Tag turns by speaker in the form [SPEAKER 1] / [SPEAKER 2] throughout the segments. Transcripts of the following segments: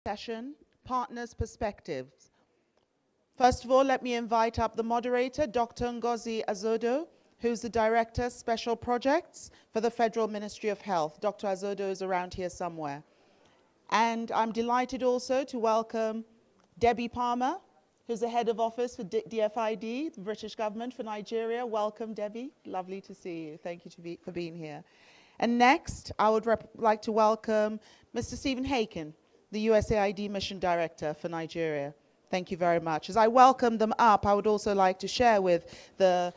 [SPEAKER 1] Session, Partners' Perspectives. First of all, let me invite up the moderator, Dr. Ngozi Azodo, who's the Director, Special Projects for the Federal Ministry of Health. Dr. Azodo is around here somewhere. And I'm delighted also to welcome Debbie Palmer, who's the Head of Office for DFID, the British Government for Nigeria. Welcome, Debbie. Lovely to see you. Thank you for being here. And next, I would like to welcome Mr. Stephen Haken, the USAID Mission Director for Nigeria. Thank you very much. As I welcome them up, I would also like to share with the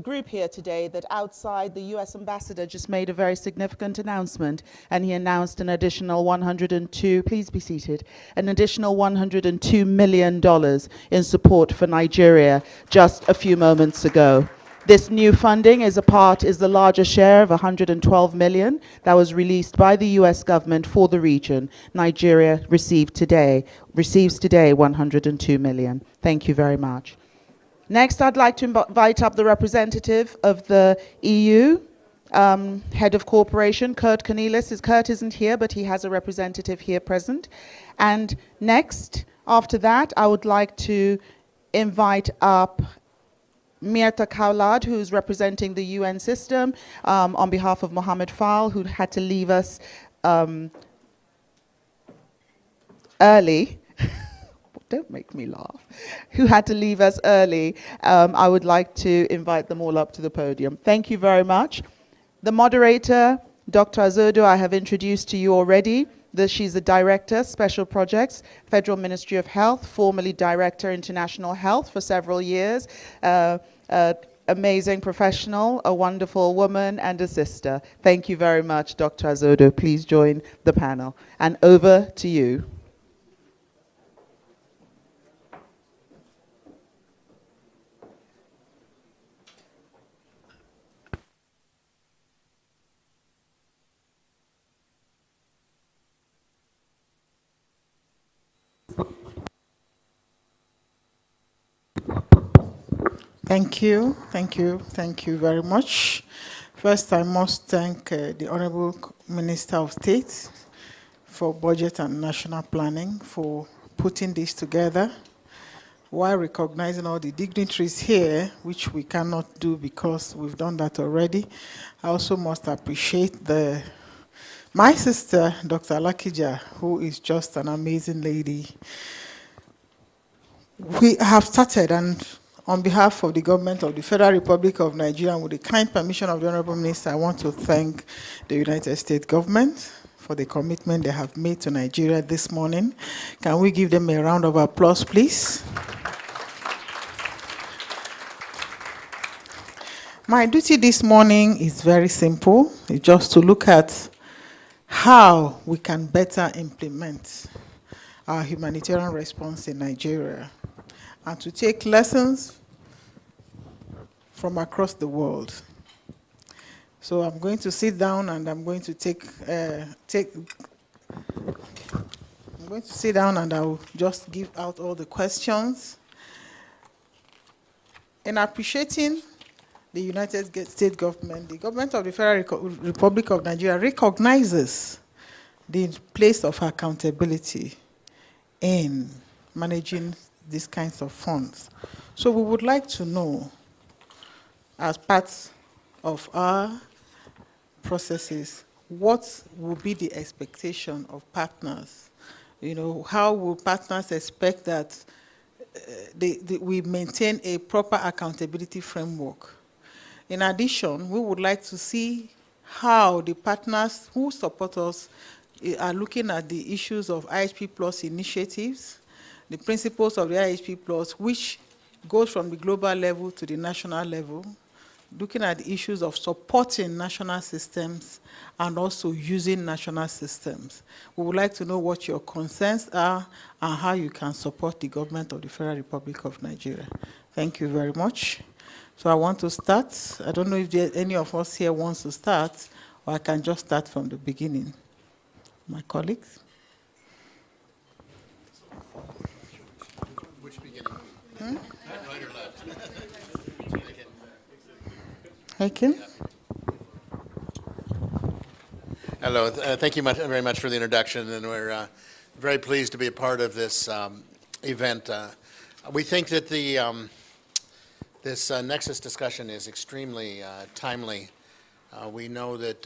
[SPEAKER 1] group here today that outside the US Ambassador just made a very significant announcement, and he announced an additional 102, please be seated, an additional $102 million in support for Nigeria just a few moments ago. This new funding is the largest share of 112 million that was released by the US government for the region. Nigeria receives today 102 million. Thank you very much. Next, I'd like to invite up the representative of the EU, Head of Cooperation, Kurt Cornelis. Kurt isn't here, but he has a representative here present. And next, after that, I would like to invite up Mirta Kaulad, who's representing the UN system on behalf of Mohammed Fall, who had to leave us early. Don't make me laugh. Who had to leave us early. I would like to invite them all up to the podium. Thank you very much. The moderator, Dr. Azodo, I have introduced to you already. She's the Director, Special Projects, Federal Ministry of Health, formerly Director, International Health for several years. Amazing professional, a wonderful woman, and a sister. Thank you very much, Dr. Azodo. Please join the panel. And over to you.
[SPEAKER 2] Thank you very much. First, I must thank the Honorable Minister of State for Budget and National Planning for putting this together, while recognizing all the dignitaries here, which we cannot do because we've done that already. I also must appreciate my sister, Dr. Alakija, who is just an amazing lady. We have started, and on behalf of the government of the Federal Republic of Nigeria, and with the kind permission of the Honorable Minister, I want to thank the United States government for the commitment they have made to Nigeria this morning. Can we give them a round of applause, please? My duty this morning is very simple. It's just to look at how we can better implement our humanitarian response in Nigeria, and to take lessons from across the world. So I'm going to sit down and I'm going to sit down and I'll just give out all the questions. In appreciating the United States government, the government of the Federal Republic of Nigeria recognizes the place of accountability in managing these kinds of funds. So we would like to know, as part of our processes, what will be the expectation of partners? You know, how will partners expect that we maintain a proper accountability framework? In addition, we would like to see how the partners who support us are looking at the issues of IHP Plus initiatives, the principles of the IHP Plus, which goes from the global level to the national level, looking at the issues of supporting national systems and also using national systems. We would like to know what your concerns are and how you can support the government of the Federal Republic of Nigeria. Thank you very much. So I want to start. I don't know if any of us here wants to start, or I can just start from the beginning. My colleagues?
[SPEAKER 3] Which beginning? Right or left?
[SPEAKER 2] Hakim?
[SPEAKER 3] Hello. Thank you very much for the introduction, and we're very pleased to be a part of this event. We think that this Nexus discussion is extremely timely. We know that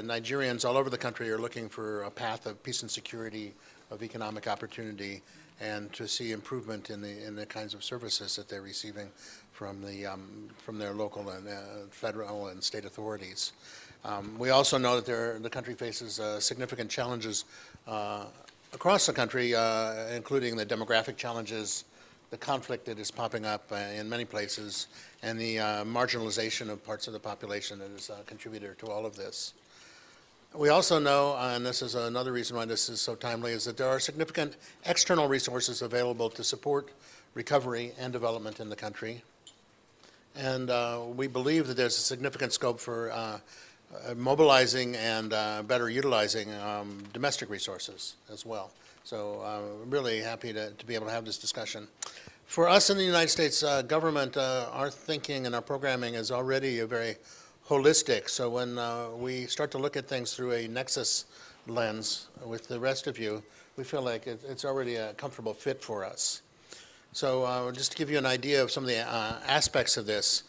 [SPEAKER 3] Nigerians all over the country are looking for a path of peace and security, of economic opportunity, and to see improvement in the kinds of services that they're receiving from their local and federal and state authorities. We also know that the country faces significant challenges across the country, including the demographic challenges, the conflict that is popping up in many places, and the marginalization of parts of the population that is a contributor to all of this. We also know, and this is another reason why this is so timely, is that there are significant external resources available to support recovery and development in the country. And we believe that there's a significant scope for mobilizing and better utilizing domestic resources as well. So really happy to be able to have this discussion. For us in the United States government, our thinking and our programming is already a very holistic. So when we start to look at things through a Nexus lens with the rest of you, we feel like it's already a comfortable fit for us. So just to give you an idea of some of the aspects of this,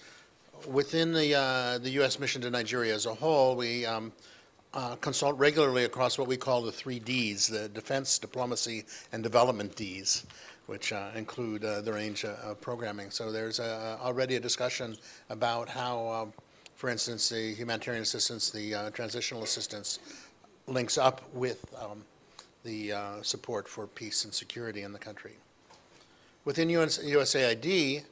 [SPEAKER 3] within the U.S. mission to Nigeria as a whole, we consult regularly across what we call the 3 Ds, the defense, diplomacy, and development Ds, which include the range of programming. So there's already a discussion about how, for instance, the humanitarian assistance, the transitional assistance links up with the support for peace and security in the country. Within USAID,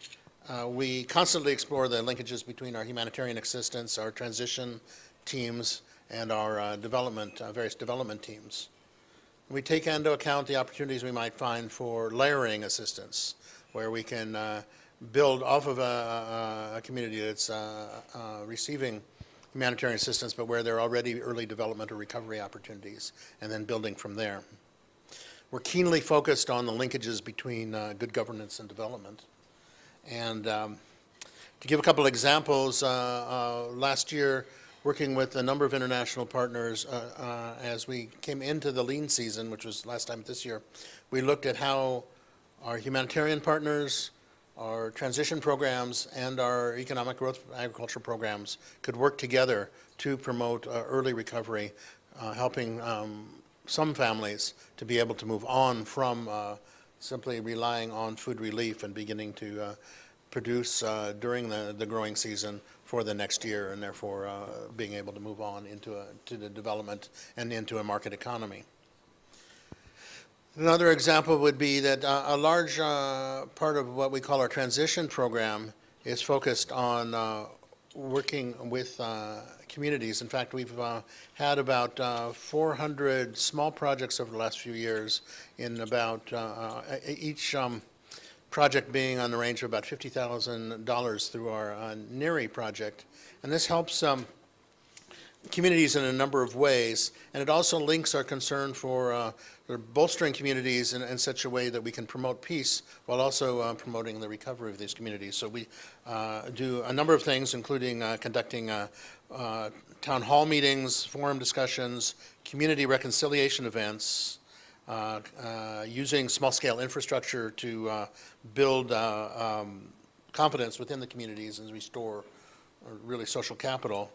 [SPEAKER 3] we constantly explore the linkages between our humanitarian assistance, our transition teams, and our various development teams. We take into account the opportunities we might find for layering assistance, where we can build off of a community that's receiving humanitarian assistance, but where there are already early development or recovery opportunities, and then building from there. We're keenly focused on the linkages between good governance and development. And to give a couple examples, last year, working with a number of international partners, as we came into the lean season, which was last time this year, we looked at how our humanitarian partners, our transition programs, and our economic growth agriculture programs could work together to promote early recovery, helping some families to be able to move on from simply relying on food relief and beginning to produce during the growing season for the next year, and therefore being able to move on to the development and into a market economy. Another example would be that a large part of what we call our transition program is focused on working with communities. In fact, we've had about 400 small projects over the last few years, in about each project being on the range of about $50,000 through our NERI project. And this helps communities in a number of ways, and it also links our concern for bolstering communities in such a way that we can promote peace while also promoting the recovery of these communities. So we do a number of things, including conducting town hall meetings, forum discussions, community reconciliation events, using small-scale infrastructure to build confidence within the communities and restore really social capital.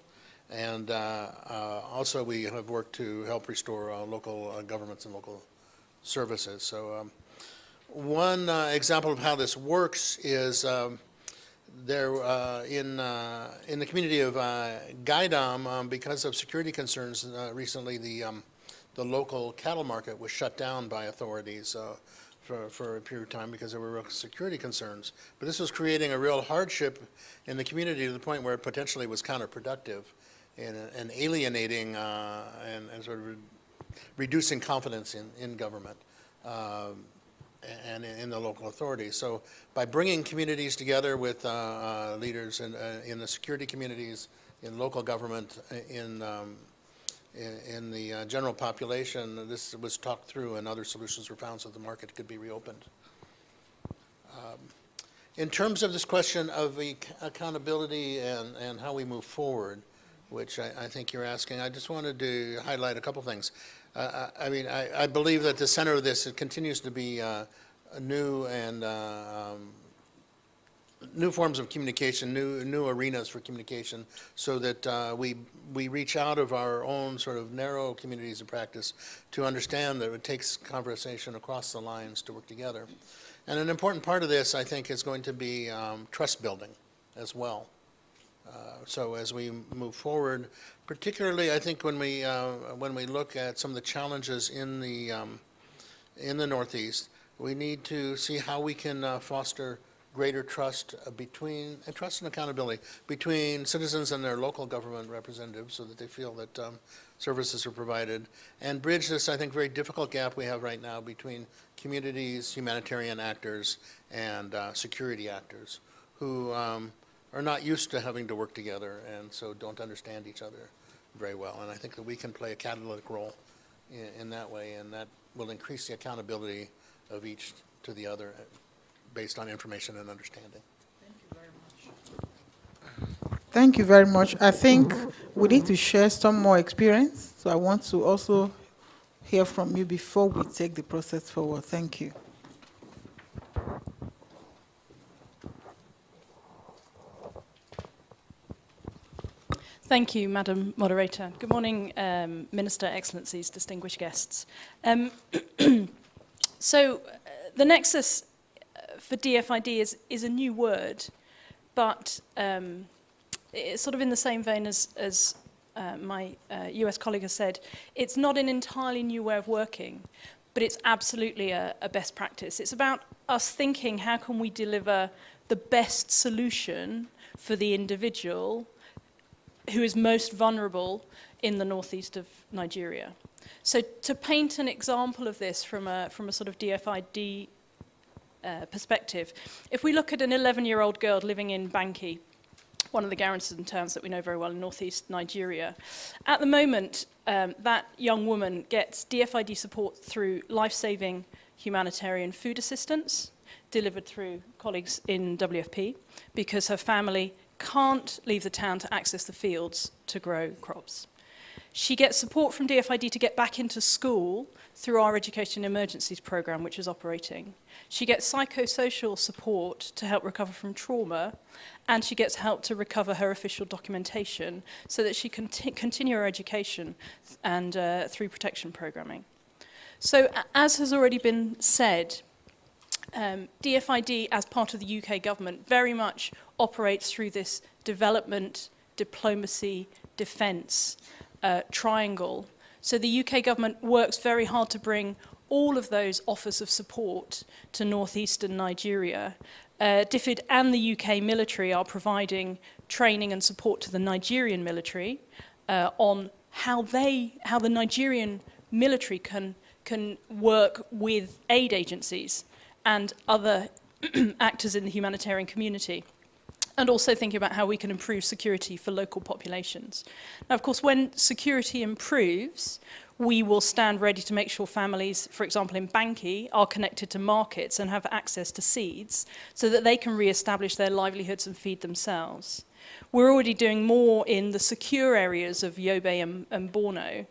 [SPEAKER 3] And also we have worked to help restore local governments and local services. So one example of how this works is there in the community of Gaidam, because of security concerns, recently the local cattle market was shut down by authorities for a period of time because there were real security concerns. But this was creating a real hardship in the community to the point where it potentially was counterproductive and alienating and sort of reducing confidence in government. and in the local authorities. So by bringing communities together with leaders in the security communities, in local government, in the general population, this was talked through and other solutions were found so the market could be reopened. In terms of this question of accountability and how we move forward, which I think you're asking, I just wanted to highlight a couple things. I believe that the center of this, it continues to be new and new forms of communication, new arenas for communication, so that we reach out of our own sort of narrow communities of practice to understand that it takes conversation across the lines to work together. And an important part of this, I think, is going to be trust building as well. So as we move forward, particularly, I think when we look at some of the challenges in the Northeast, we need to see how we can foster greater trust trust and accountability between citizens and their local government representatives, so that they feel that services are provided, and bridge this, I think, very difficult gap we have right now between communities, humanitarian actors, and security actors who are not used to having to work together and so don't understand each other very well. And I think that we can play a catalytic role in that way, and that will increase the accountability of each to the other based on information and understanding.
[SPEAKER 2] Thank you very much. I think we need to share some more experience. So I want to also hear from you before we take the process forward. Thank you.
[SPEAKER 4] Thank you, Madam Moderator. Good morning, Minister, Excellencies, distinguished guests. So the nexus for DFID is a new word, but it's sort of in the same vein as my US colleague has said. It's not an entirely new way of working, but it's absolutely a best practice. It's about us thinking, how can we deliver the best solution for the individual who is most vulnerable in the northeast of Nigeria. So to paint an example of this from a sort of DFID perspective, if we look at an 11-year-old girl living in Banki, one of the garrison towns that we know very well in northeast Nigeria, at the moment, that young woman gets DFID support through life-saving humanitarian food assistance delivered through colleagues in WFP, because her family can't leave the town to access the fields to grow crops. She gets support from DFID to get back into school through our Education Emergencies program, which is operating. She gets psychosocial support to help recover from trauma, and she gets help to recover her official documentation so that she can continue her education and through protection programming. So as has already been said, DFID, as part of the UK government, very much operates through this development, diplomacy, defence triangle. So the UK government works very hard to bring all of those offers of support to northeastern Nigeria. DFID and the UK military are providing training and support to the Nigerian military on how the Nigerian military can work with aid agencies and other actors in the humanitarian community, and also thinking about how we can improve security for local populations. Now, of course, when security improves, we will stand ready to make sure families, for example, in Banki, are connected to markets and have access to seeds so that they can re-establish their livelihoods and feed themselves. We're already doing more in the secure areas of Yobe and Borno.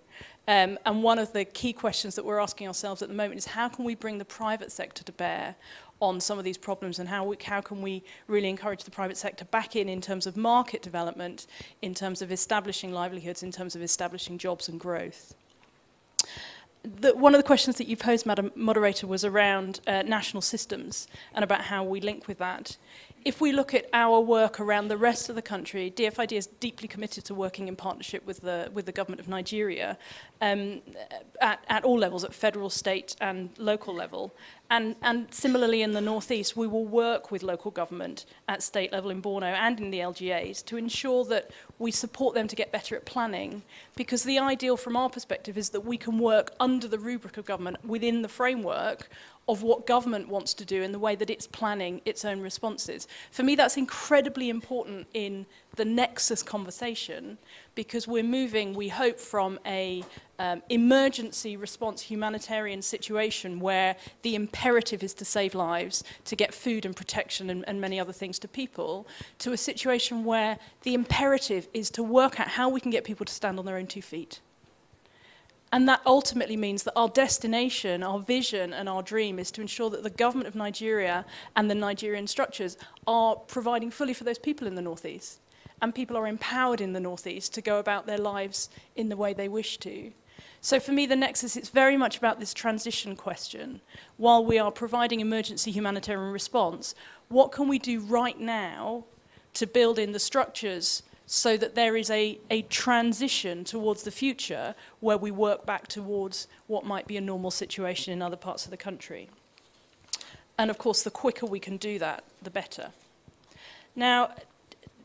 [SPEAKER 4] And one of the key questions that we're asking ourselves at the moment is, how can we bring the private sector to bear on some of these problems, and how can we really encourage the private sector back in terms of market development, in terms of establishing livelihoods, in terms of establishing jobs and growth. One of the questions that you posed, Madam Moderator, was around national systems and about how we link with that. If we look at our work around the rest of the country, DFID is deeply committed to working in partnership with the government of Nigeria at all levels, at federal, state and local level. And similarly in the northeast, we will work with local government at state level in Borno and in the LGAs to ensure that we support them to get better at planning, because the ideal from our perspective is that we can work under the rubric of government within the framework of what government wants to do in the way that it's planning its own responses. For me, that's incredibly important in the nexus conversation, because we're moving, we hope, from a emergency response humanitarian situation where the imperative is to save lives, to get food and protection and many other things to people, to a situation where the imperative is to work out how we can get people to stand on their own 2 feet. And that ultimately means that our destination, our vision and our dream is to ensure that the government of Nigeria and the Nigerian structures are providing fully for those people in the Northeast. And people are empowered in the Northeast to go about their lives in the way they wish to. So for me, the nexus, it's very much about this transition question. While we are providing emergency humanitarian response, what can we do right now to build in the structures so that there is a transition towards the future where we work back towards what might be a normal situation in other parts of the country. And of course, the quicker we can do that, the better. Now,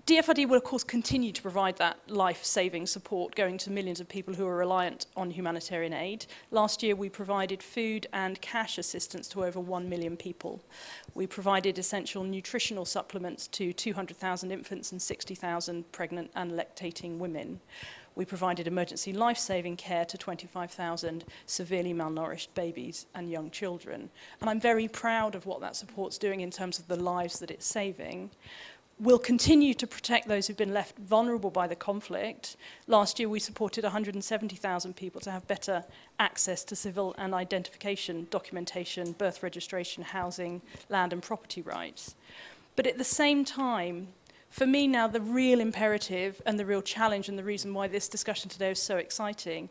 [SPEAKER 4] DFID will of course continue to provide that life-saving support going to millions of people who are reliant on humanitarian aid. Last year we provided food and cash assistance to over 1 million people. We provided essential nutritional supplements to 200,000 infants and 60,000 pregnant and lactating women. We provided emergency life-saving care to 25,000 severely malnourished babies and young children. And I'm very proud of what that support's doing in terms of the lives that it's saving. We'll continue to protect those who've been left vulnerable by the conflict. Last year, we supported 170,000 people to have better access to civil and identification, documentation, birth registration, housing, land and property rights. But at the same time, for me now, the real imperative and the real challenge and the reason why this discussion today is so exciting,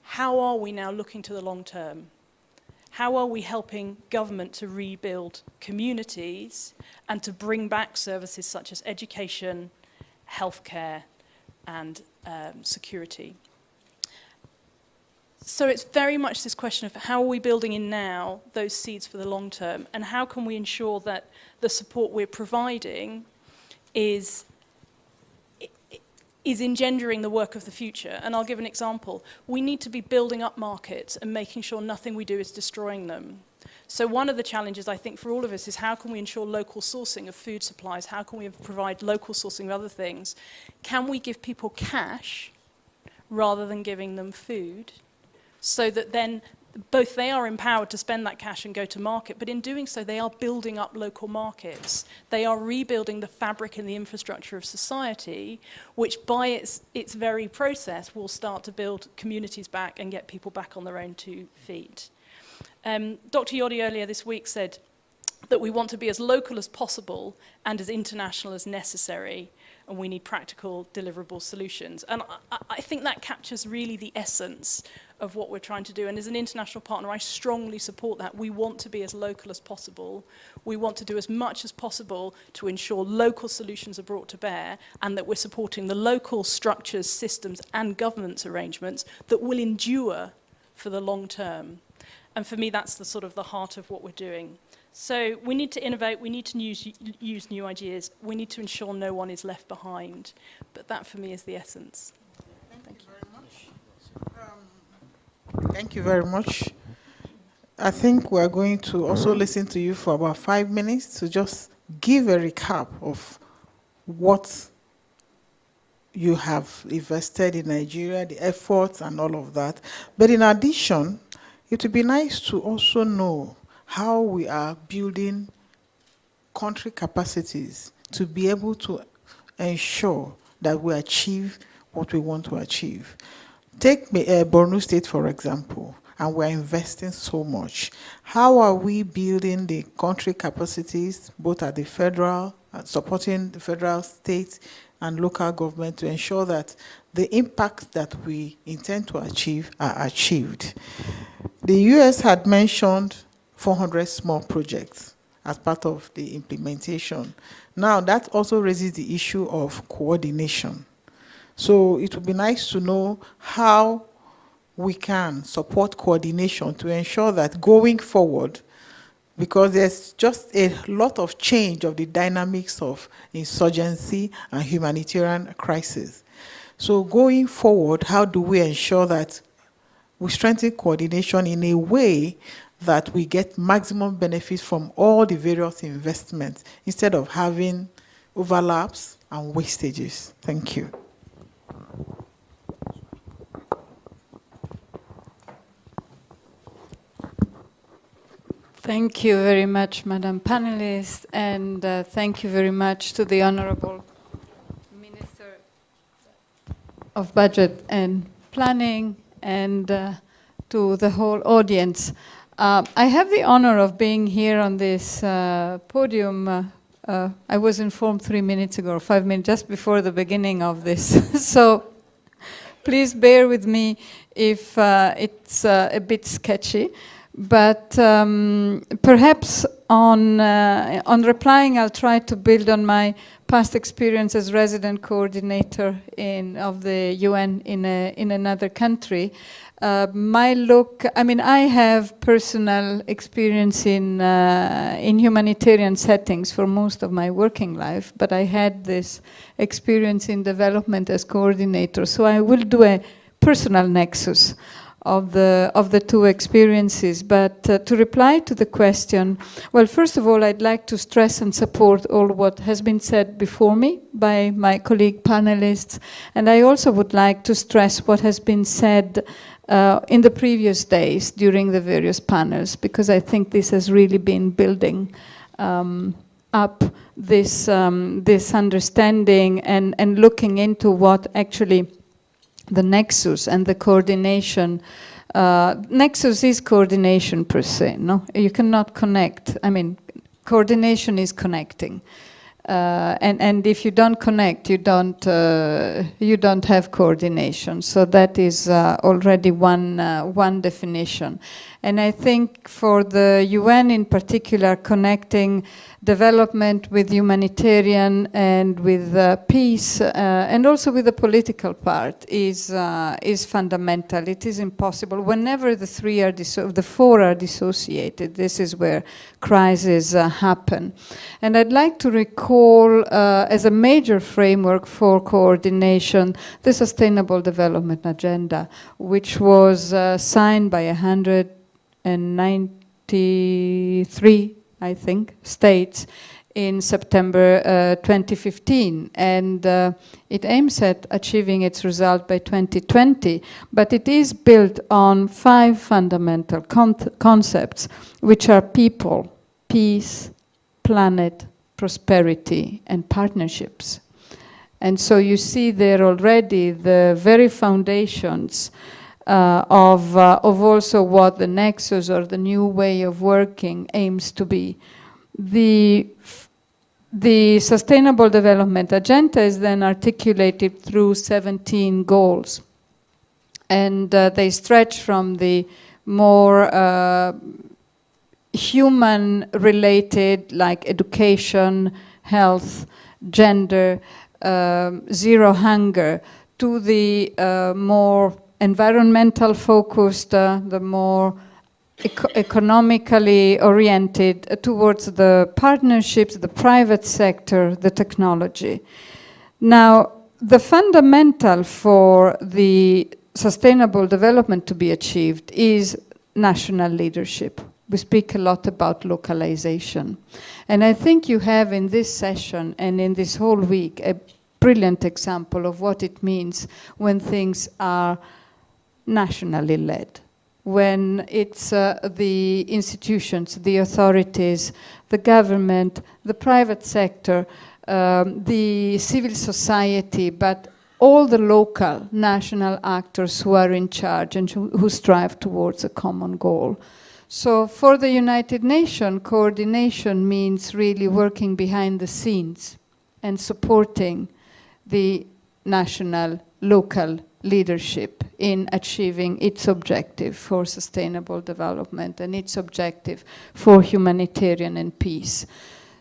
[SPEAKER 4] how are we now looking to the long term? How are we helping government to rebuild communities and to bring back services such as education, healthcare, and security? So it's very much this question of how are we building in now those seeds for the long term, and how can we ensure that the support we're providing is engendering the work of the future. And I'll give an example. We need to be building up markets and making sure nothing we do is destroying them. So one of the challenges, I think, for all of us is how can we ensure local sourcing of food supplies? How can we provide local sourcing of other things? Can we give people cash rather than giving them food, so that then both they are empowered to spend that cash and go to market, but in doing so, they are building up local markets. They are rebuilding the fabric and the infrastructure of society, which by its very process will start to build communities back and get people back on their own 2 feet. Dr. Yodi earlier this week said that we want to be as local as possible and as international as necessary, and we need practical, deliverable solutions. And I think that captures really the essence of what we're trying to do. And as an international partner, I strongly support that. We want to be as local as possible. We want to do as much as possible to ensure local solutions are brought to bear, and that we're supporting the local structures, systems, and governance arrangements that will endure for the long term. And for me, that's the sort of the heart of what we're doing. So we need to innovate, we need to use new ideas, we need to ensure no one is left behind. But that, for me, is the essence.
[SPEAKER 2] Thank you very much. Thank you very much. I think we're going to also listen to you for about 5 minutes to just give a recap of what you have invested in Nigeria, the efforts and all of that. But in addition, it would be nice to also know how we are building country capacities to be able to ensure that we achieve what we want to achieve. Take Borno State, for example, and we're investing so much. How are we building the country capacities, both at the federal, supporting the federal, state, and local government to ensure that the impacts that we intend to achieve are achieved? The US had mentioned 400 small projects as part of the implementation. Now, that also raises the issue of coordination. So it would be nice to know how we can support coordination to ensure that going forward, because there's just a lot of change of the dynamics of insurgency and humanitarian crisis. So going forward, how do we ensure that we strengthen coordination in a way that we get maximum benefit from all the various investments instead of having overlaps and wastages. Thank you.
[SPEAKER 5] Thank you very much, Madam Panelist, and thank you very much to the Honorable Minister of Budget and Planning, and to the whole audience. I have the honor of being here on this podium. I was informed 3 minutes ago, or 5 minutes, just before the beginning of this. So please bear with me if it's a bit sketchy. But perhaps on replying, I'll try to build on my past experience as resident coordinator of the UN in another country. I have personal experience in humanitarian settings for most of my working life, but I had this experience in development as coordinator. So I will do a personal nexus of the two experiences. But to reply to the question, well, first of all, I'd like to stress and support all what has been said before me by my colleague panelists. And I also would like to stress what has been said in the previous days during the various panels, because I think this has really been building up this understanding and looking into what actually the nexus and the coordination. Nexus is coordination per se, no? You cannot connect. I mean, coordination is connecting. And if you don't connect, you don't have coordination. So that is already one definition. And I think for the UN in particular, connecting development with humanitarian and with peace, and also with the political part is fundamental. It is impossible. Whenever the four are dissociated, this is where crises happen. And I'd like to recall as a major framework for coordination the Sustainable Development Agenda, which was signed by 193, I think, states in September 2015, and it aims at achieving its result by 2020, but it is built on 5 fundamental concepts, which are people, peace, planet, prosperity, and partnerships. And so you see there already the very foundations of also what the nexus or the new way of working aims to be. The Sustainable Development Agenda is then articulated through 17 goals. And they stretch from the more human-related, like education, health, gender, zero hunger, to the more environmental focused, the more economically oriented towards the partnerships, the private sector, the technology. Now, the fundamental for the sustainable development to be achieved is national leadership. We speak a lot about localization. And I think you have in this session and in this whole week a brilliant example of what it means when things are nationally led, when it's the institutions, the authorities, the government, the private sector, the civil society, but all the local national actors who are in charge and who strive towards a common goal. So for the United Nations, coordination means really working behind the scenes and supporting the national, local leadership in achieving its objective for sustainable development and its objective for humanitarian and peace.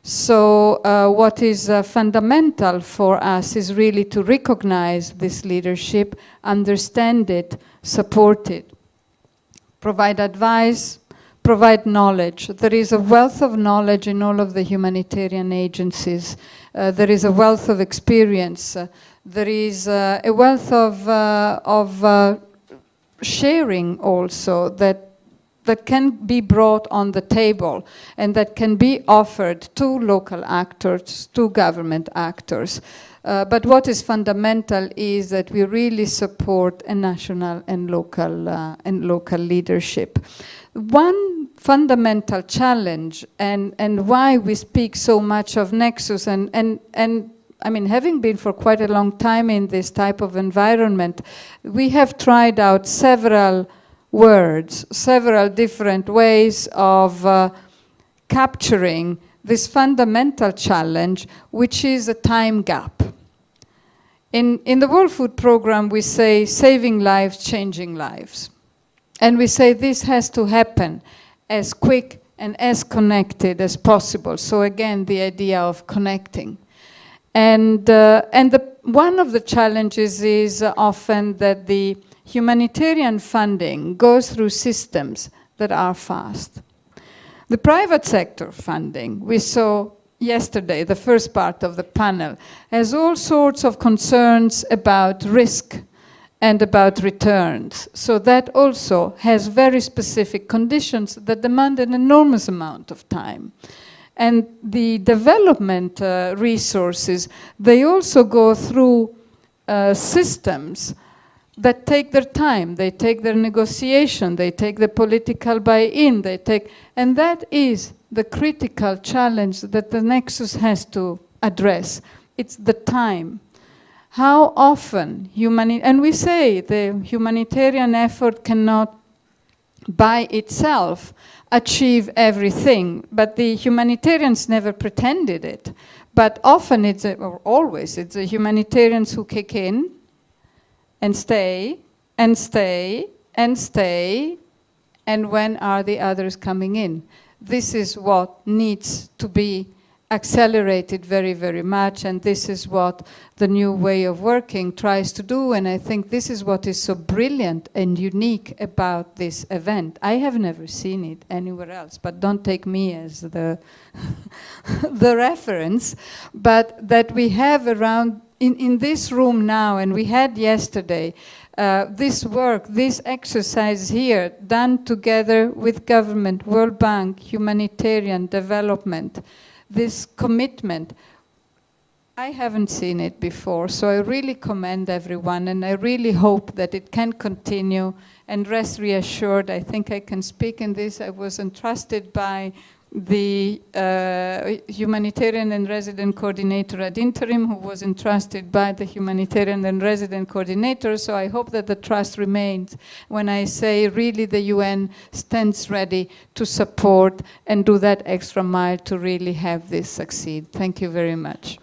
[SPEAKER 5] So what is fundamental for us is really to recognize this leadership, understand it, support it, provide advice, provide knowledge. There is a wealth of knowledge in all of the humanitarian agencies. There is a wealth of experience. There is a wealth of sharing also that that can be brought on the table and that can be offered to local actors, to government actors. But what is fundamental is that we really support a national and local leadership. One fundamental challenge and why we speak so much of Nexus and I mean, having been for quite a long time in this type of environment, we have tried out several words, several different ways of capturing this fundamental challenge, which is a time gap. In the World Food Programme, we say saving lives, changing lives. And we say this has to happen as quick and as connected as possible. So again, the idea of connecting. And one of the challenges is often that the humanitarian funding goes through systems that are fast. The private sector funding, we saw yesterday, the first part of the panel, has all sorts of concerns about risk and about returns. So that also has very specific conditions that demand an enormous amount of time. And the development resources, they also go through systems that take their time, they take their negotiation, they take the political buy-in, and that is the critical challenge that the Nexus has to address. It's the time. How often and we say the humanitarian effort cannot by itself achieve everything, but the humanitarians never pretended it. But often or always, it's the humanitarians who kick in and stay, and stay, and stay, and when are the others coming in? This is what needs to be accelerated very, very much, and this is what the new way of working tries to do, and I think this is what is so brilliant and unique about this event. I have never seen it anywhere else, but don't take me as the the reference, but that we have around in this room now, and we had yesterday, this work, this exercise here, done together with government, World Bank, humanitarian development, this commitment. I haven't seen it before, so I really commend everyone, and I really hope that it can continue, and rest reassured, I think I can speak in this. I was entrusted by the humanitarian and resident coordinator ad interim, who was entrusted by the humanitarian and resident coordinator, so I hope that the trust remains when I say really the UN stands ready to support and do that extra mile to really have this succeed. Thank you very much.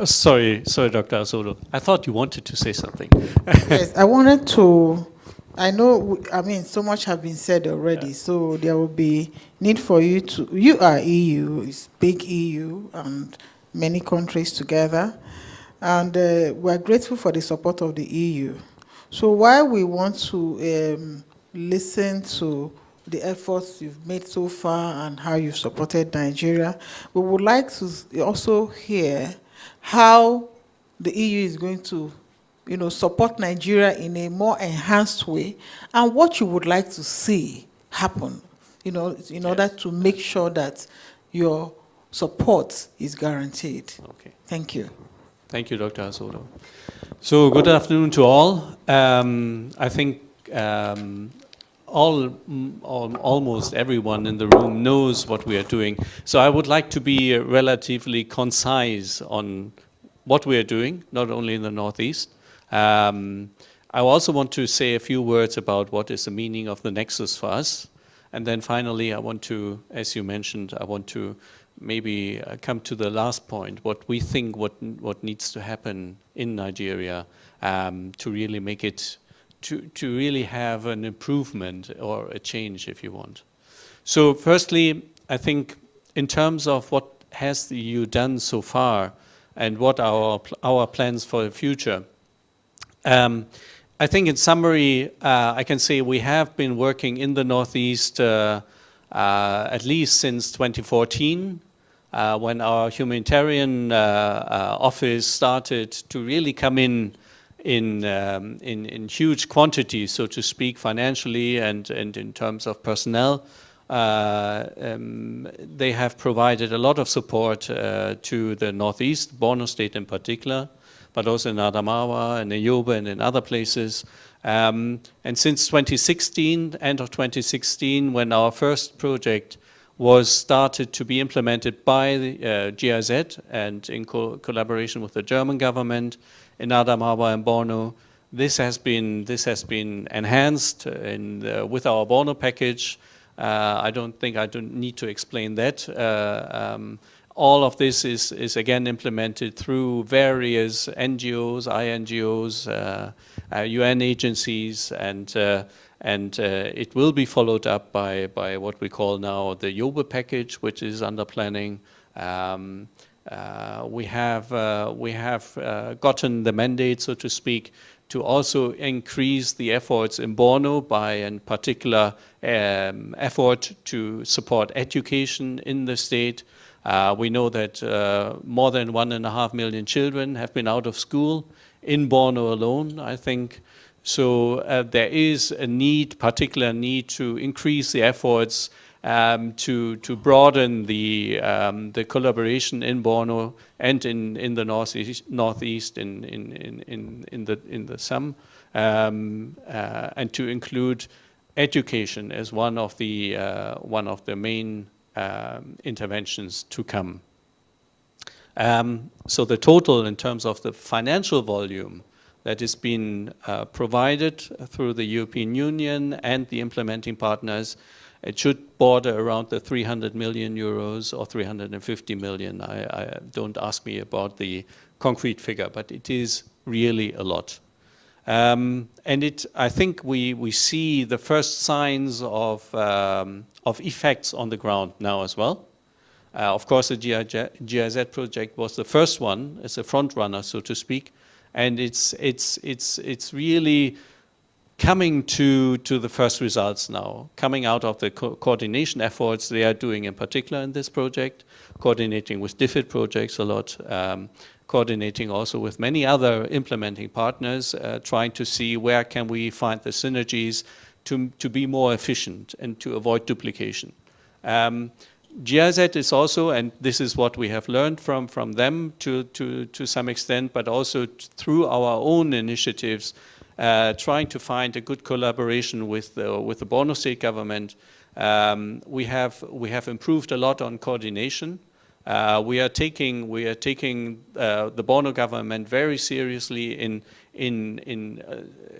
[SPEAKER 6] Sorry, Dr. Azodo. I thought you wanted to say something.
[SPEAKER 2] Yes, I wanted to, I know, I mean, so much have been said already, so there will be need for you to, you are EU, it's big EU, and many countries together, and we're grateful for the support of the EU. So while we want to listen to the efforts you've made so far and how you've supported Nigeria, we would like to also hear how the EU is going to, support Nigeria in a more enhanced way, and what you would like to see happen, in order to make sure that your support is guaranteed.
[SPEAKER 6] Okay.
[SPEAKER 2] Thank you.
[SPEAKER 6] Thank you, Dr. Azodo. So good afternoon to all. I think almost everyone in the room knows what we are doing. So I would like to be relatively concise on what we are doing, not only in the Northeast. I also want to say a few words about what is the meaning of the Nexus for us. And then finally, I want to, as you mentioned, I want to maybe come to the last point, what we think what needs to happen in Nigeria to really make it to really have an improvement or a change, if you want. So firstly, I think in terms of what has the EU done so far and what are our plans for the future, I think in summary, I can say we have been working in the Northeast at least since 2014. when our humanitarian office started to really come in huge quantities, so to speak, financially and in terms of personnel, they have provided a lot of support to the Northeast, Borno State in particular, but also in Adamawa and in Yobe and in other places. And since 2016, end of 2016, when our first project was started to be implemented by the GIZ and in collaboration with the German government in Adamawa and Borno, this has been enhanced with our Borno package. I don't need to explain that. All of this is again implemented through various NGOs, INGOs, UN agencies, and it will be followed up by what we call now the Yobe package, which is under planning. We have gotten the mandate, so to speak, to also increase the efforts in Borno by in particular effort to support education in the state. We know that more than 1.5 million children have been out of school in Borno alone, I think. So there is a particular need to increase the efforts to broaden the collaboration in Borno and in the northeast in the sum, and to include education as one of the main interventions to come. So the total in terms of the financial volume that is being provided through the European Union and the implementing partners, it should border around the 300 million euros or 350 million. I don't ask me about the concrete figure, but it is really a lot. And I think we see the first signs of effects on the ground now as well. Of course, the GIZ project was the first one, as a front runner, so to speak, and it's really coming to the first results now, coming out of the coordination efforts they are doing in particular in this project, coordinating with DFID projects a lot, coordinating also with many other implementing partners, trying to see where can we find the synergies to be more efficient and to avoid duplication. GIZ is also, and this is what we have learned from them to some extent, but also through our own initiatives, trying to find a good collaboration with the Borno State government. We have improved a lot on coordination. We are taking the Borno government very seriously in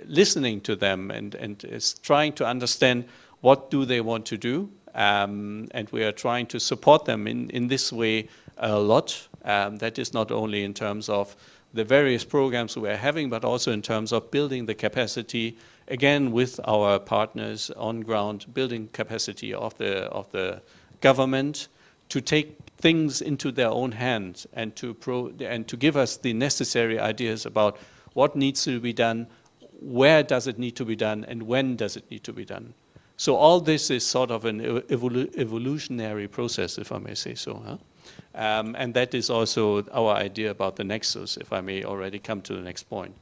[SPEAKER 6] listening to them and is trying to understand what do they want to do. And we are trying to support them in this way a lot. That is not only in terms of the various programs we are having, but also in terms of building the capacity, again, with our partners on ground, building capacity of the government to take things into their own hands and to give us the necessary ideas about what needs to be done, where does it need to be done, and when does it need to be done. So all this is sort of an evolutionary process, if I may say so. Huh? And that is also our idea about the Nexus, if I may already come to the next point.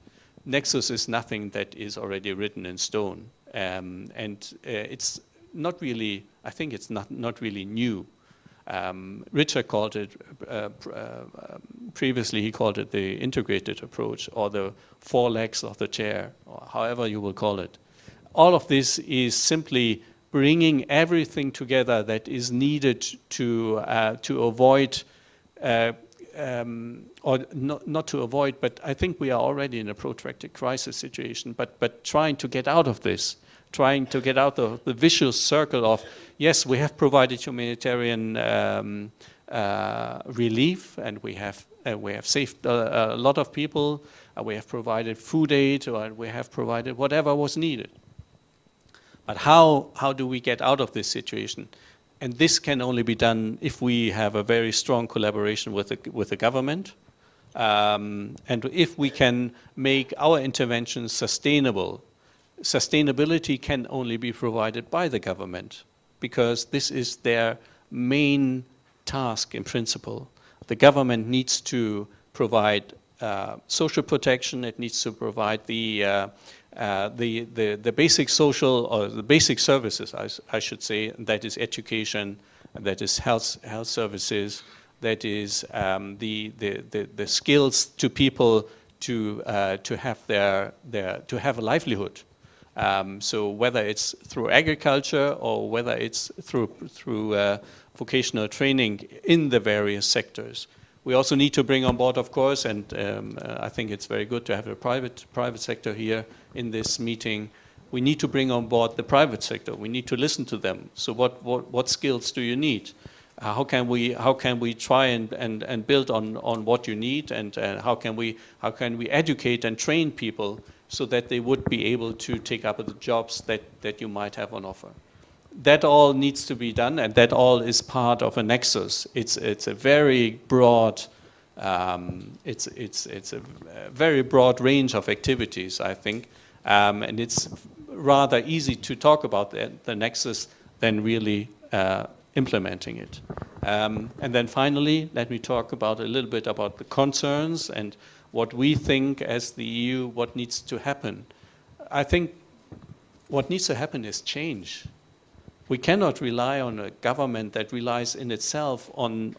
[SPEAKER 6] Nexus is nothing that is already written in stone. It's not really, I think it's not really new. Richard called it, previously he called it the integrated approach or the 4 legs of the chair, or however you will call it. All of this is simply bringing everything together that is needed to avoid, or not to avoid, but I think we are already in a protracted crisis situation, but trying to get out of this, trying to get out of the vicious circle of, yes, we have provided humanitarian relief, and we have saved a lot of people, we have provided food aid, or we have provided whatever was needed. But how do we get out of this situation? And this can only be done if we have a very strong collaboration with the government, and if we can make our interventions sustainable. Sustainability can only be provided by the government, because this is their main task in principle. The government needs to provide social protection. It needs to provide the basic social or the basic services, I should say. That is education, that is health services, that is the skills to people to have to have a livelihood. So whether it's through agriculture or whether it's through vocational training in the various sectors. We also need to bring on board, of course, and I think it's very good to have a private sector here in this meeting. We need to bring on board the private sector. We need to listen to them. So what skills do you need? How can we try and build on what you need, and how can we educate and train people so that they would be able to take up the jobs that you might have on offer? That all needs to be done, and that all is part of a nexus. It's a very broad it's a very broad range of activities, I think, and it's rather easy to talk about the nexus than really implementing it. And then finally, let me talk about a little bit about the concerns and what we think as the EU, what needs to happen. I think what needs to happen is change. We cannot rely on a government that relies in itself on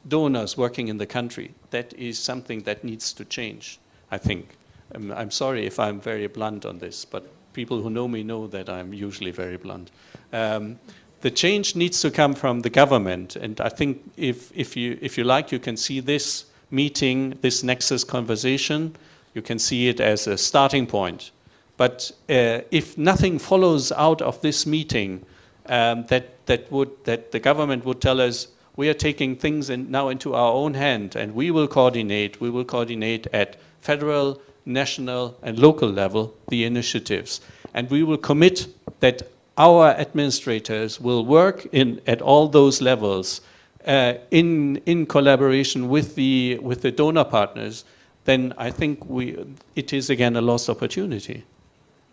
[SPEAKER 6] donors working in the country. That is something that needs to change, I think. I'm sorry if I'm very blunt on this, but people who know me know that I'm usually very blunt. The change needs to come from the government, and I think if you like, you can see this meeting, this Nexus conversation, you can see it as a starting point. But if nothing follows out of this meeting, that the government would tell us, we are taking things now into our own hand, and we will coordinate at federal, national, and local level the initiatives. And we will commit that our administrators will work at all those levels in collaboration with the donor partners. Then I think it is again a lost opportunity.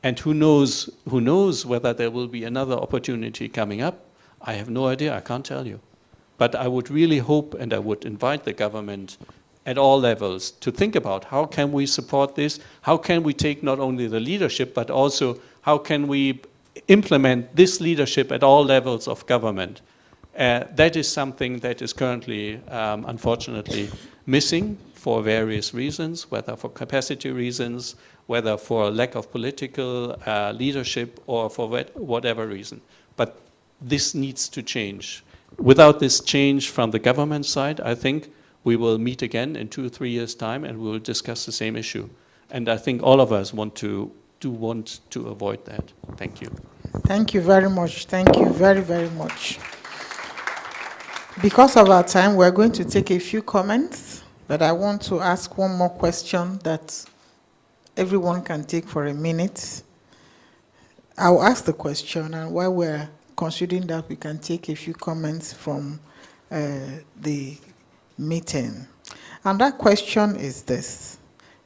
[SPEAKER 6] And who knows whether there will be another opportunity coming up? I have no idea, I can't tell you. But I would really hope, and I would invite the government at all levels to think about how can we support this? How can we take not only the leadership, but also how can we implement this leadership at all levels of government? That is something that is currently, unfortunately, missing for various reasons, whether for capacity reasons, whether for lack of political leadership, or for whatever reason. But this needs to change. Without this change from the government side, I think we will meet again in 2 or 3 years' time and we will discuss the same issue. And I think all of us want to avoid that. Thank you.
[SPEAKER 2] Thank you very much. Thank you very, very much. Because of our time, we're going to take a few comments, but I want to ask one more question that everyone can take for a minute. I'll ask the question, and while we're considering that, we can take a few comments from the meeting. And that question is this.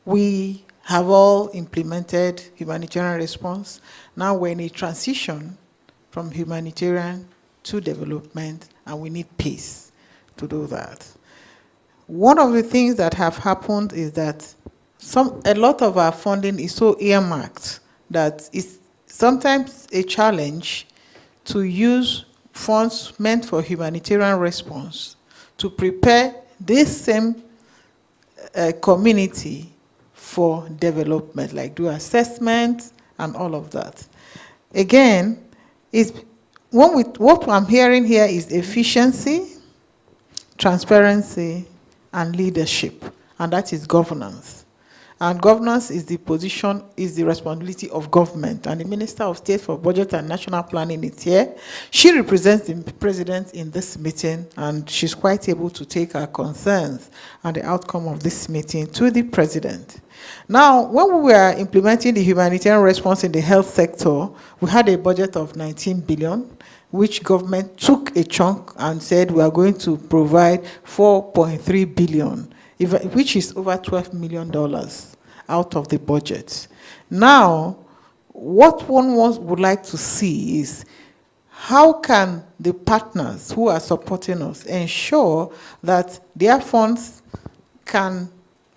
[SPEAKER 2] We have all implemented humanitarian response. Now we're in a transition from humanitarian to development, and we need peace to do that. One of the things that have happened is that a lot of our funding is so earmarked that it's sometimes a challenge to use funds meant for humanitarian response to prepare this same community for development, like do assessment and all of that. Again, what I'm hearing here is efficiency, transparency, and leadership, and that is governance. And governance is the responsibility of government. And the Minister of State for Budget and National Planning is here. She represents the President in this meeting, and she's quite able to take our concerns and the outcome of this meeting to the President. Now, when we were implementing the humanitarian response in the health sector, we had a budget of 19 billion, which government took a chunk and said we are going to provide 4.3 billion. Which is over $12 million out of the budget. Now, what one would like to see is how can the partners who are supporting us ensure that their funds can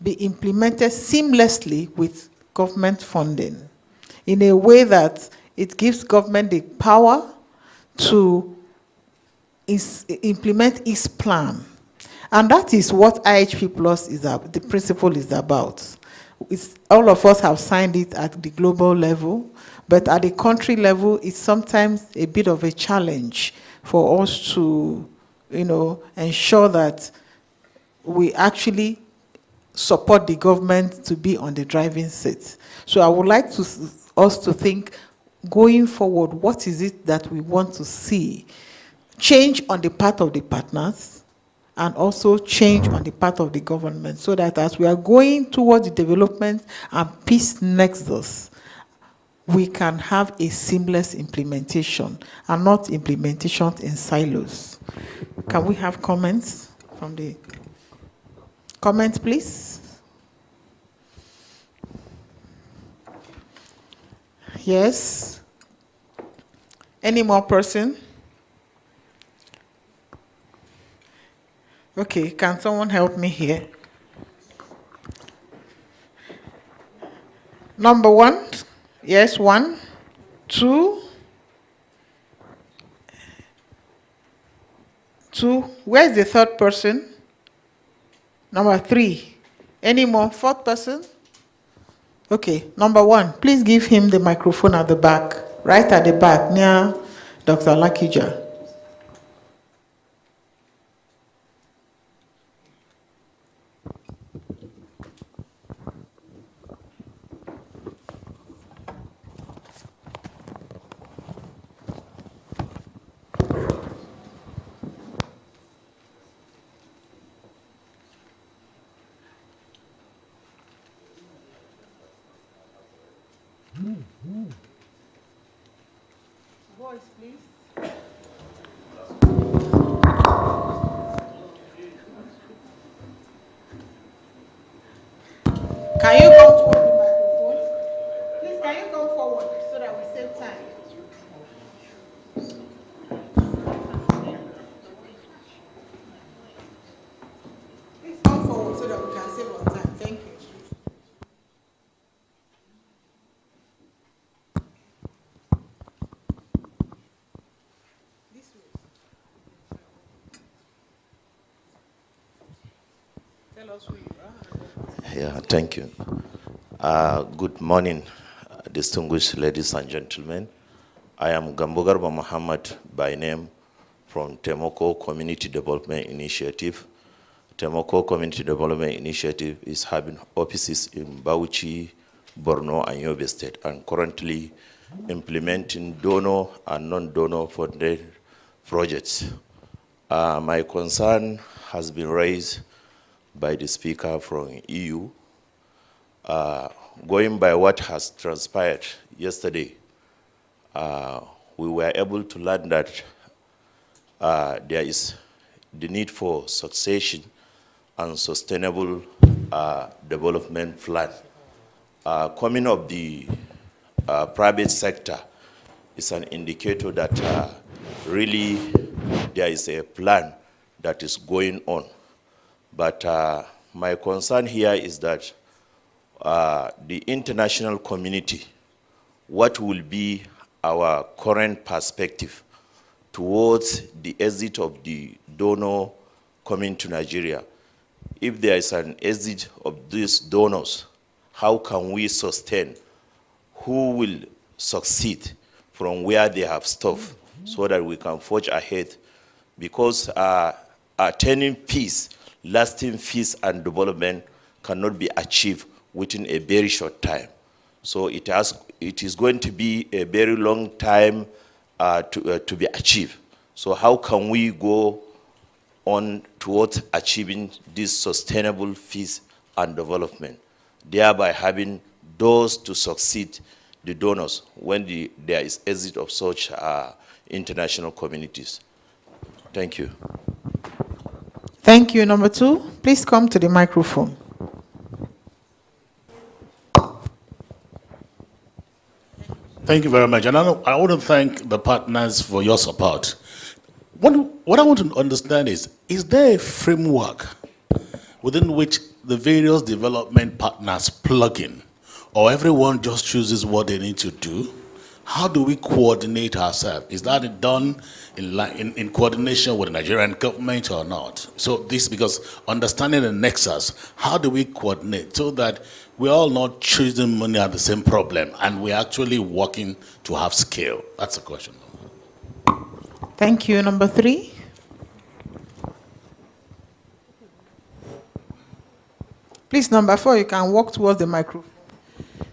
[SPEAKER 2] be implemented seamlessly with government funding in a way that it gives government the power to implement its plan? And that is what IHP Plus is the principle is about. All of us have signed it at the global level, but at the country level, it's sometimes a bit of a challenge for us to, ensure that we actually support the government to be on the driving seat. So I would like us to think, going forward, what is it that we want to see change on the part of the partners, and also change on the part of the government, so that as we are going towards the development and peace nexus, we can have a seamless implementation and not implementation in silos. Can we have comments from the comments, please? Yes. Any more person? Okay, can someone help me here? Number 1. Yes, 1, 2. 2. Where's the third person? Number 3. Any more? Fourth person? Okay, number 1. Please give him the microphone at the back, right at the back, near Dr. Lakija. Voice, please. Can you come toward the microphone? Please, can you come forward so that we save time? Please come forward so that we can save our time. Thank you. This way. Tell us who you are.
[SPEAKER 7] Yeah, thank you. Good morning, distinguished ladies and gentlemen. I am Gambogarba Muhammad by name from Temoko Community Development Initiative. Temoko Community Development Initiative is having offices in Bauchi, Borno, and Yobe State, and currently implementing donor and non-donor funded projects. My concern has been raised by the speaker from EU. Going by what has transpired yesterday, we were able to learn that there is the need for succession and sustainable development plan. Coming of the private sector is an indicator that really there is a plan that is going on. But my concern here is that the international community, what will be our current perspective towards the exit of the donor coming to Nigeria? If there is an exit of these donors, how can we sustain? Who will succeed from where they have stopped so that we can forge ahead? Because attaining peace, lasting peace and development cannot be achieved within a very short time. So it is going to be a very long time to be achieved. So how can we go on towards achieving this sustainable peace and development, thereby having those to succeed the donors when there is exit of such international communities? Thank you.
[SPEAKER 2] Thank you. Number 2, please come to the microphone.
[SPEAKER 8] Thank you very much. And I want to thank the partners for your support. What I want to understand is there a framework within which the various development partners plug in, or everyone just chooses what they need to do? How do we coordinate ourselves? Is that done in coordination with the Nigerian government or not? So this, because understanding the nexus, how do we coordinate so that we're all not choosing money at the same problem and we're actually working to have scale? That's the question.
[SPEAKER 2] Thank you. Number 3. Please, number 4, you can walk towards the microphone.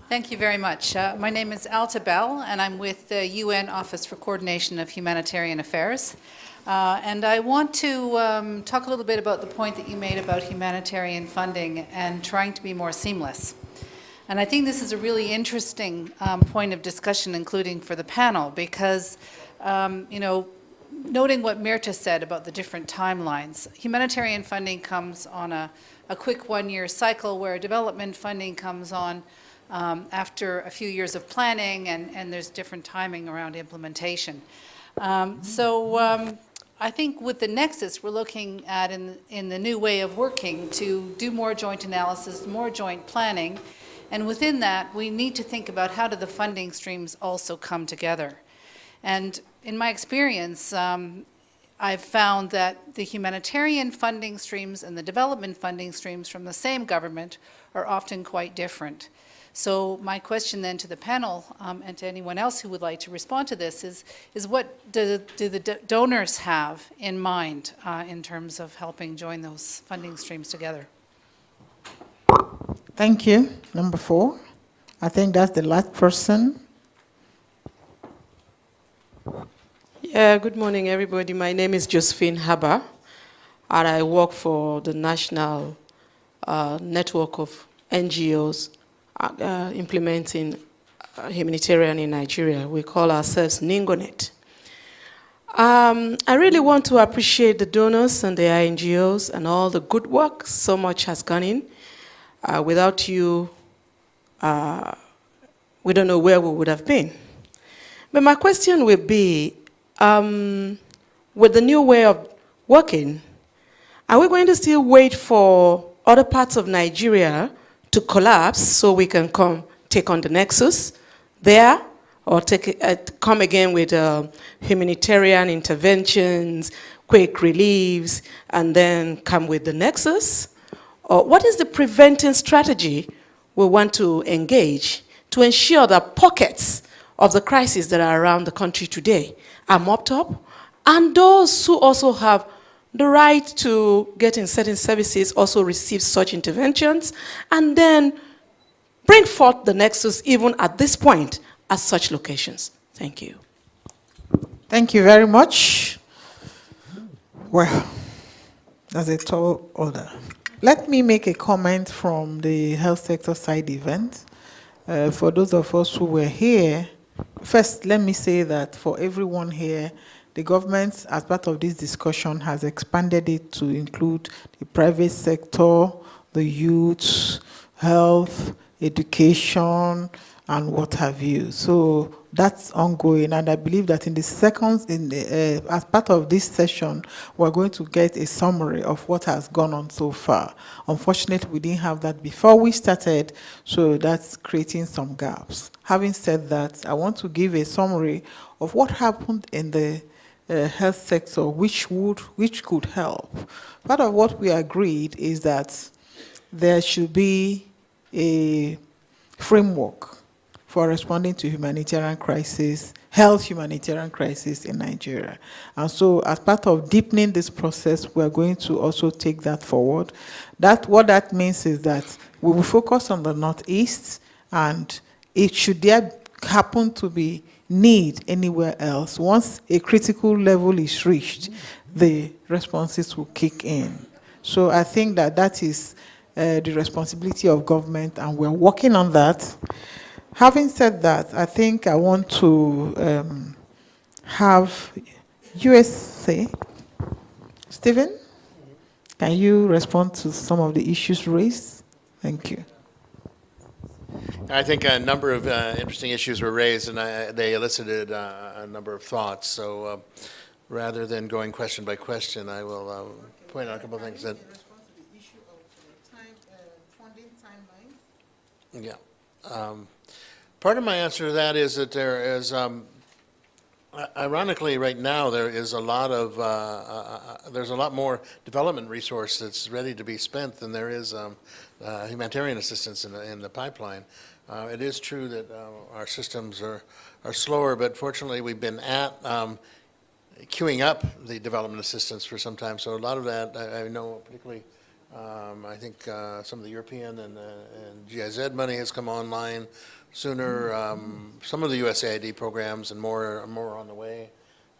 [SPEAKER 9] Thank you very much. My name is Alta Bell, and I'm with the UN Office for Coordination of Humanitarian Affairs. And I want to talk a little bit about the point that you made about humanitarian funding and trying to be more seamless. And I think this is a really interesting point of discussion, including for the panel, because, noting what Mirta said about the different timelines, humanitarian funding comes on a quick 1-year cycle, where development funding comes on after a few years of planning, and there's different timing around implementation. I think with the Nexus, we're looking at in the new way of working to do more joint analysis, more joint planning, and within that, we need to think about how do the funding streams also come together. And in my experience, I've found that the humanitarian funding streams and the development funding streams from the same government are often quite different. So my question then to the panel and to anyone else who would like to respond to this is what do the donors have in mind in terms of helping join those funding streams together?
[SPEAKER 2] Thank you. Number 4. I think that's the last person.
[SPEAKER 10] Yeah, good morning, everybody. My name is Josephine Haber, and I work for the National Network of NGOs implementing humanitarian in Nigeria. We call ourselves Ningonet. I really want to appreciate the donors and the NGOs and all the good work. So much has gone in. Without you, we don't know where we would have been. But my question would be, with the new way of working, are we going to still wait for other parts of Nigeria to collapse so we can come take on the Nexus there, or come again with humanitarian interventions, quick reliefs, and then come with the Nexus? Or what is the preventing strategy we want to engage to ensure that pockets of the crises that are around the country today are mopped up, and those who also have the right to get in certain services also receive such interventions, and then bring forth the Nexus even at this point at such locations? Thank you.
[SPEAKER 2] Thank you very much. Well, that's a tall order. Let me make a comment from the health sector side event. For those of us who were here, first, let me say that for everyone here, the government, as part of this discussion, has expanded it to include the private sector, the youth, health, education, and what have you. So that's ongoing, and I believe that in the as part of this session, we're going to get a summary of what has gone on so far. Unfortunately, we didn't have that before we started, so that's creating some gaps. Having said that, I want to give a summary of what happened in the health sector, which could help. Part of what we agreed is that there should be a framework for responding to humanitarian crisis, health humanitarian crisis in Nigeria. And so as part of deepening this process, we're going to also take that forward. What that means is that we will focus on the Northeast, and should there happen to be need anywhere else, once a critical level is reached, the responses will kick in. So I think that is the responsibility of government, and we're working on that. Having said that, I think I want to have USA. Stephen, can you respond to some of the issues raised? Thank you.
[SPEAKER 3] I think a number of interesting issues were raised, and they elicited a number of thoughts. So rather than going question by question, I will point out a couple of things that. Yeah. Part of my answer to that is that there is, ironically, right now there is a lot of there's a lot more development resource that's ready to be spent than there is humanitarian assistance in the pipeline. It is true that our systems are slower, but fortunately we've been at queuing up the development assistance for some time. So a lot of that, I know particularly, I think some of the European and GIZ money has come online sooner. Some of the USAID programs and more on the way.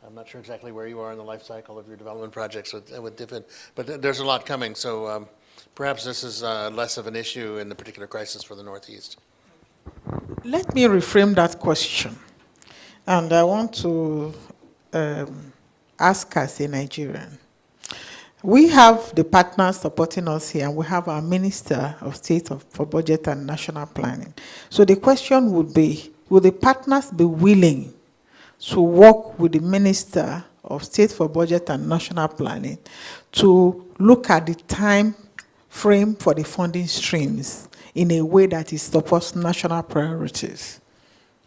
[SPEAKER 3] I'm not sure exactly where you are in the life cycle of your development projects with different, but there's a lot coming. So perhaps this is less of an issue in the particular crisis for the Northeast.
[SPEAKER 2] Let me reframe that question. And I want to ask as a Nigerian. We have the partners supporting us here, and we have our Minister of State for Budget and National Planning. So the question would be, will the partners be willing to work with the Minister of State for Budget and National Planning to look at the time frame for the funding streams in a way that it supports national priorities?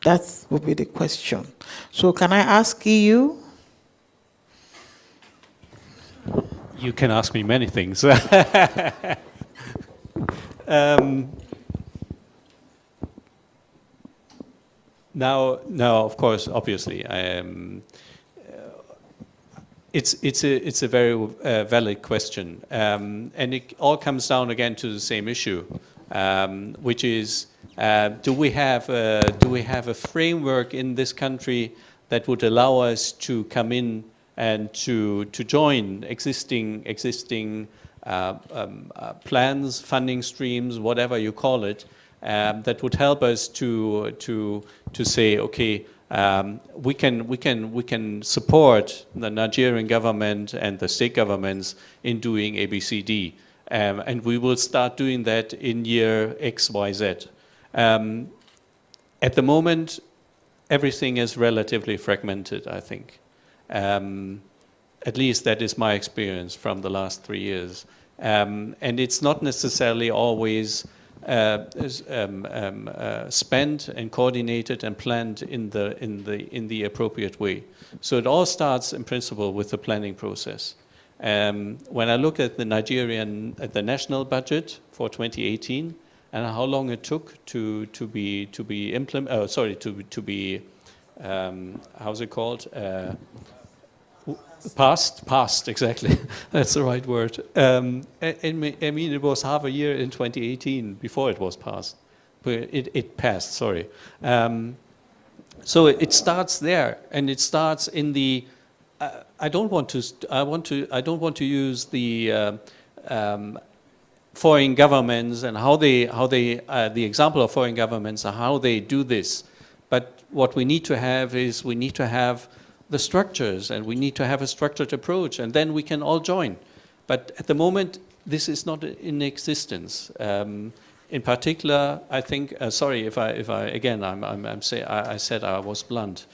[SPEAKER 2] That would be the question. So can I ask you?
[SPEAKER 6] You can ask me many things. Now, of course, obviously, it's a very valid question, and it all comes down again to the same issue, which is, do we have a framework in this country that would allow us to come in and to join existing plans, funding streams, whatever you call it, that would help us to say, okay, we can support the Nigerian government and the state governments in doing ABCD, and we will start doing that in year X, Y, Z. At the moment, everything is relatively fragmented, I think. At least that is my experience from the last 3 years, and it's not necessarily always spent and coordinated and planned in the appropriate way. So it all starts in principle with the planning process. When I look at the national budget for 2018 and how long it took to be how's it called? Passed, exactly. That's the right word. I mean, it was half a year in 2018 before it was passed. But it passed, sorry. So it starts there, and it starts in the. I don't want to use the foreign governments and how they the example of foreign governments and how they do this. But what we need to have is the structures, and we need to have a structured approach, and then we can all join. But at the moment, this is not in existence. In particular, I think. Sorry if I again I said I was blunt.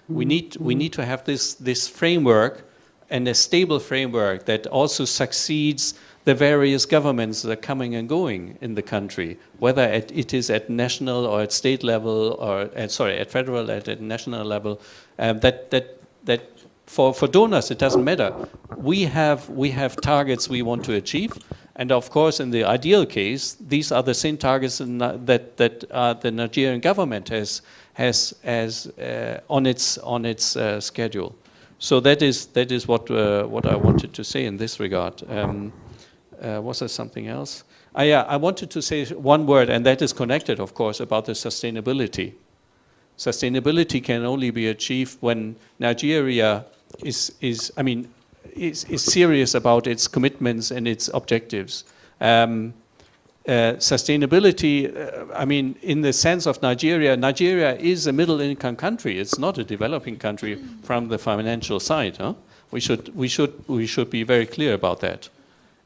[SPEAKER 6] We need to have this framework, and a stable framework that also succeeds the various governments that are coming and going in the country, whether it is at national or at state level, or at federal, at national level. That for donors it doesn't matter. We have targets we want to achieve, and of course, in the ideal case, these are the same targets that the Nigerian government has on its schedule. So that is what I wanted to say in this regard. Was there something else? Yeah, I wanted to say one word, and that is connected, of course, about the sustainability. Sustainability can only be achieved when Nigeria is serious about its commitments and its objectives. Sustainability, in the sense of Nigeria is a middle-income country. It's not a developing country from the financial side. Huh? We should be very clear about that.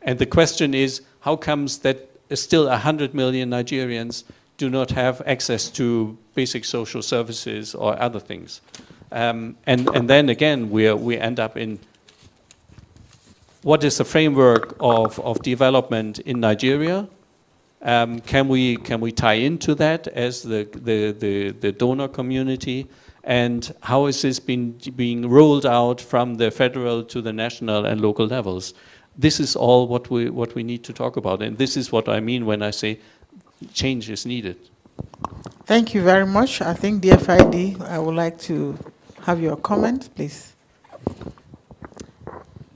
[SPEAKER 6] And the question is, how comes that still 100 million Nigerians do not have access to basic social services or other things. And then again, we end up in what is the framework of development in Nigeria? Can we tie into that as the donor community? And how is this being rolled out from the federal to the national and local levels? This is all what we need to talk about, and this is what I mean when I say change is needed.
[SPEAKER 2] Thank you very much. I think DFID, I would like to have your comment, please.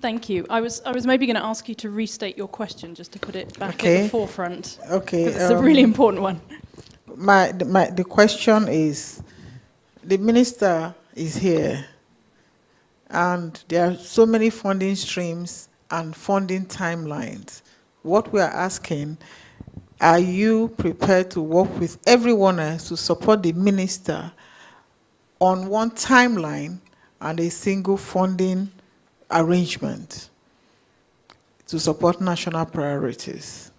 [SPEAKER 4] Thank you. I was maybe going to ask you to restate your question just to put it back
[SPEAKER 2] Okay.
[SPEAKER 4] at the forefront.
[SPEAKER 2] Okay.
[SPEAKER 4] It's a really important one.
[SPEAKER 2] The question is, the minister is here, and there are so many funding streams and funding timelines. What we are asking, are you prepared to work with everyone else to support the minister on one timeline and a single funding arrangement to support national priorities?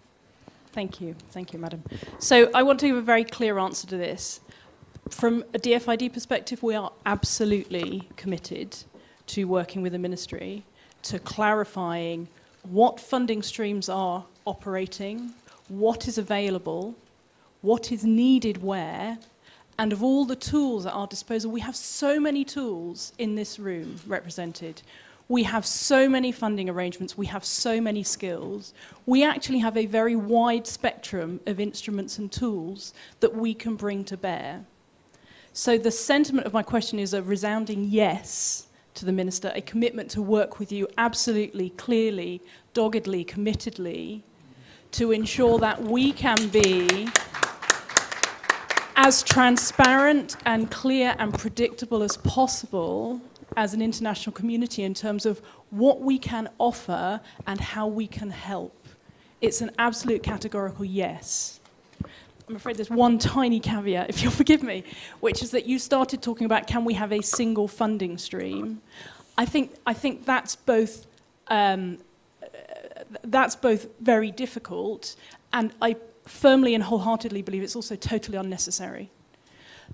[SPEAKER 4] Thank you, Madam. So I want to give a very clear answer to this. From a DFID perspective, we are absolutely committed to working with the ministry, to clarifying what funding streams are operating, what is available, what is needed where, and of all the tools at our disposal. We have so many tools in this room represented. We have so many funding arrangements, we have so many skills. We actually have a very wide spectrum of instruments and tools that we can bring to bear. So the sentiment of my question is a resounding yes to the Minister, a commitment to work with you absolutely, clearly, doggedly, committedly, to ensure that we can be as transparent and clear and predictable as possible as an international community in terms of what we can offer and how we can help. It's an absolute categorical yes. I'm afraid there's one tiny caveat, if you'll forgive me, which is that you started talking about, can we have a single funding stream? I think that's both very difficult, and I firmly and wholeheartedly believe it's also totally unnecessary.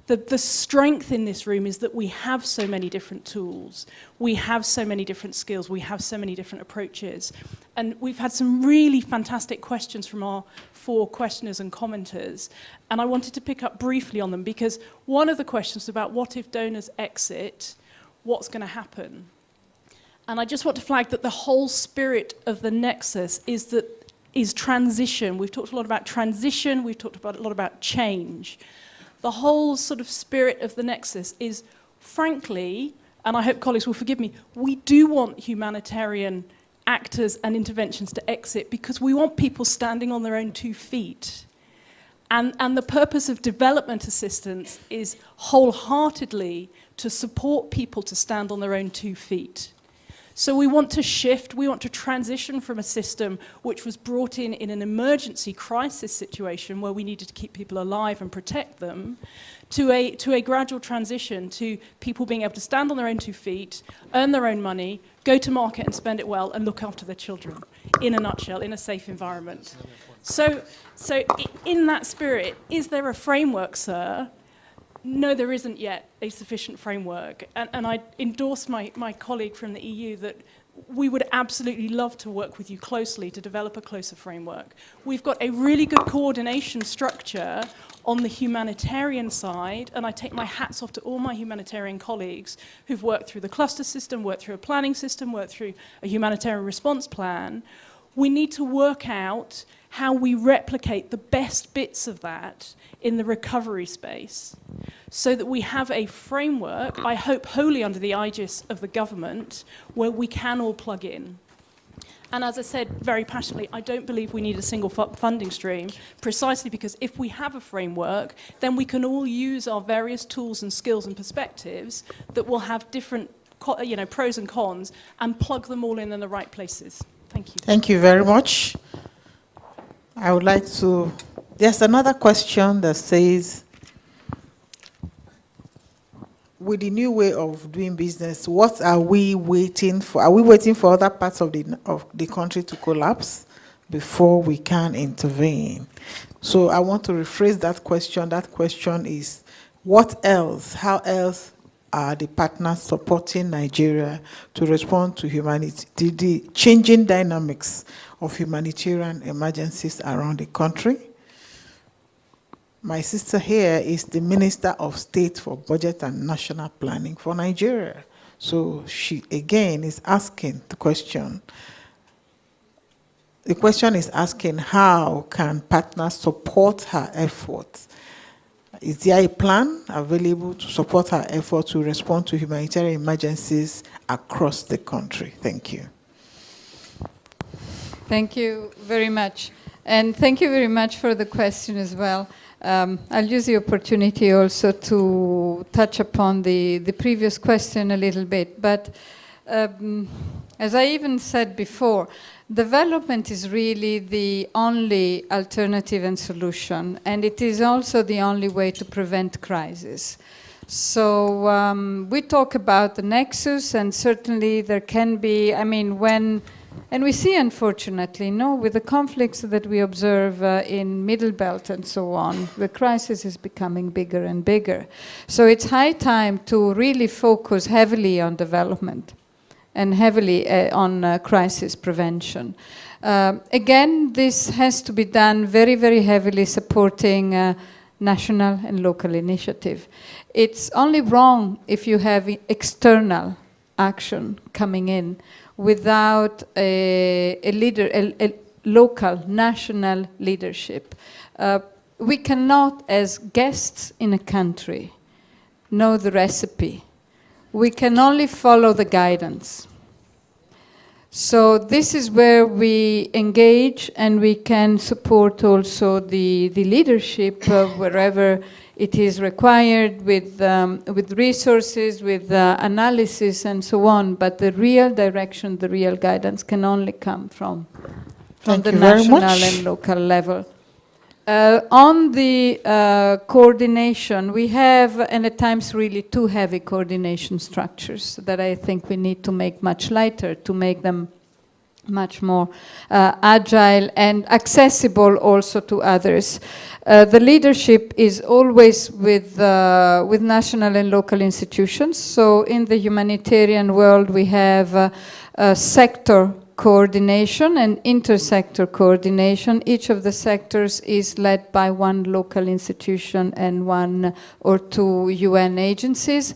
[SPEAKER 4] The strength in this room is that we have so many different tools, we have so many different skills, we have so many different approaches. And we've had some really fantastic questions from our 4 questioners and commenters, and I wanted to pick up briefly on them, because one of the questions was about what if donors exit, what's going to happen? And I just want to flag that the whole spirit of the Nexus is transition. We've talked a lot about transition, we've talked a lot about change. The whole sort of spirit of the Nexus is, frankly, and I hope colleagues will forgive me, we do want humanitarian actors and interventions to exit because we want people standing on their own 2 feet. And the purpose of development assistance is wholeheartedly to support people to stand on their own 2 feet. So we want to shift, we want to transition from a system which was brought in an emergency crisis situation where we needed to keep people alive and protect them, to a gradual transition to people being able to stand on their own 2 feet, earn their own money, go to market and spend it well, and look after their children, in a nutshell, in a safe environment. So in that spirit, is there a framework, sir? No, there isn't yet a sufficient framework. And I endorse my colleague from the EU that we would absolutely love to work with you closely to develop a closer framework. We've got a really good coordination structure on the humanitarian side, and I take my hats off to all my humanitarian colleagues who've worked through the cluster system, worked through a planning system, worked through a humanitarian response plan. We need to work out how we replicate the best bits of that in the recovery space so that we have a framework, I hope wholly under the aegis of the government, where we can all plug in. And as I said very passionately, I don't believe we need a single funding stream, precisely because if we have a framework, then we can all use our various tools and skills and perspectives that will have different pros and cons and plug them all in the right places. Thank you.
[SPEAKER 2] Thank you very much. I would like to, there's another question that says, with the new way of doing business, what are we waiting for? Are we waiting for other parts of the country to collapse before we can intervene? So I want to rephrase that question. That question is, what else, how else are the partners supporting Nigeria to respond to the changing dynamics of humanitarian emergencies around the country? My sister here is the Minister of State for Budget and National Planning for Nigeria. So she, again, is asking the question. The question is asking, how can partners support her efforts? Is there a plan available to support her efforts to respond to humanitarian emergencies across the country? Thank you.
[SPEAKER 5] Thank you very much. And thank you very much for the question as well. I'll use the opportunity also to touch upon the previous question a little bit. But as I even said before, development is really the only alternative and solution, and it is also the only way to prevent crisis. So we talk about the nexus, and certainly there can be, I mean, and we see, unfortunately, with the conflicts that we observe in Middle Belt and so on, the crisis is becoming bigger and bigger. So it's high time to really focus heavily on development and heavily on crisis prevention. Again, this has to be done very, very heavily supporting national and local initiative. It's only wrong if you have external action coming in without a local, national leadership. We cannot, as guests in a country, know the recipe. We can only follow the guidance. So this is where we engage, and we can support also the leadership wherever it is required with resources, with analysis and so on. But the real direction, the real guidance can only come from the national and local level. On the coordination, we have, and at times really too heavy coordination structures that I think we need to make much lighter, to make them much more agile and accessible also to others. The leadership is always with national and local institutions. So in the humanitarian world, we have sector coordination and intersector coordination. Each of the sectors is led by one local institution and one or two UN agencies.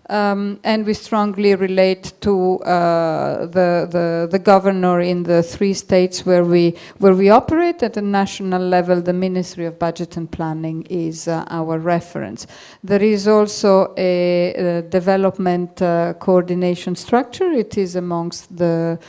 [SPEAKER 5] And we strongly relate to the governor in the 3 states where we operate. At the national level, the Ministry of Budget and Planning is our reference. There is also a development coordination structure. It is amongst the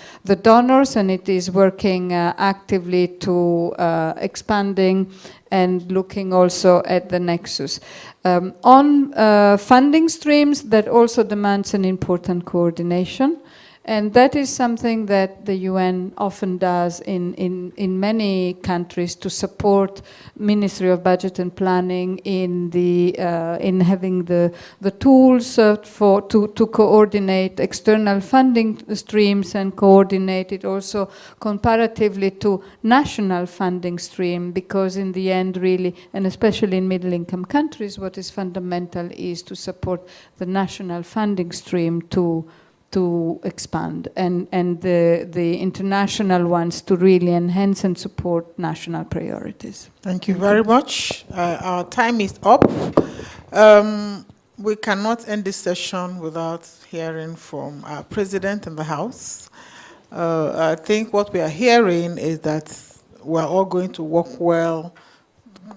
[SPEAKER 5] donors, and it is working actively to expanding and looking also at the nexus. On funding streams, that also demands an important coordination. And that is something that the UN often does in many countries to support Ministry of Budget and Planning in having the tools to coordinate external funding streams and coordinate it also comparatively to national funding stream, because in the end really, and especially in middle income countries, what is fundamental is to support the national funding stream to expand, and the international ones to really enhance and support national priorities.
[SPEAKER 2] Thank you very much. Our time is up. We cannot end this session without hearing from our president in the House. I think what we are hearing is that we are all going to work well,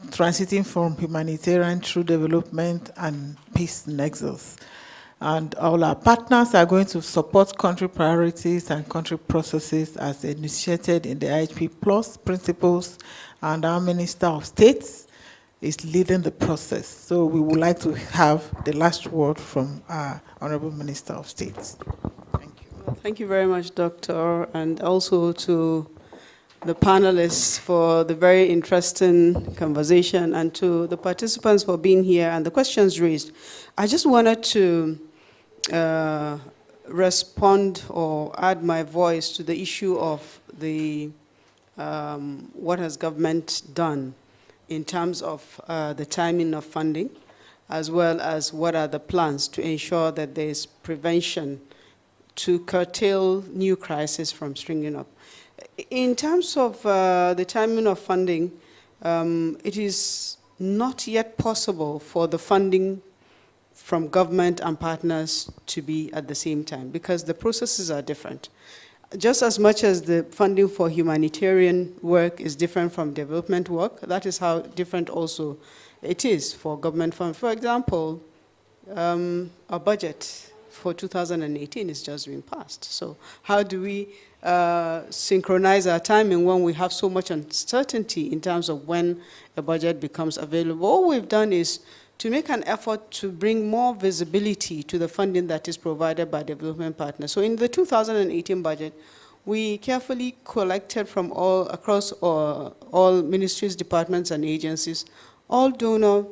[SPEAKER 2] transiting from humanitarian through development and peace nexus. And all our partners are going to support country priorities and country processes as initiated in the IHP Plus principles, and our Minister of State is leading the process. So we would like to have the last word from our Honorable Minister of State. Thank you.
[SPEAKER 11] Thank you very much, Doctor, and also to the panelists for the very interesting conversation, and to the participants for being here and the questions raised. I just wanted to respond or add my voice to the issue of the what has government done in terms of the timing of funding, as well as what are the plans to ensure that there is prevention to curtail new crises from springing up. In terms of the timing of funding, it is not yet possible for the funding from government and partners to be at the same time because the processes are different. Just as much as the funding for humanitarian work is different from development work, that is how different also it is for government funds. For example, our budget for 2018 is just being passed. So how do we synchronize our timing when we have so much uncertainty in terms of when a budget becomes available? All we've done is to make an effort to bring more visibility to the funding that is provided by development partners. So in the 2018 budget, we carefully collected from across all ministries, departments, and agencies, all donor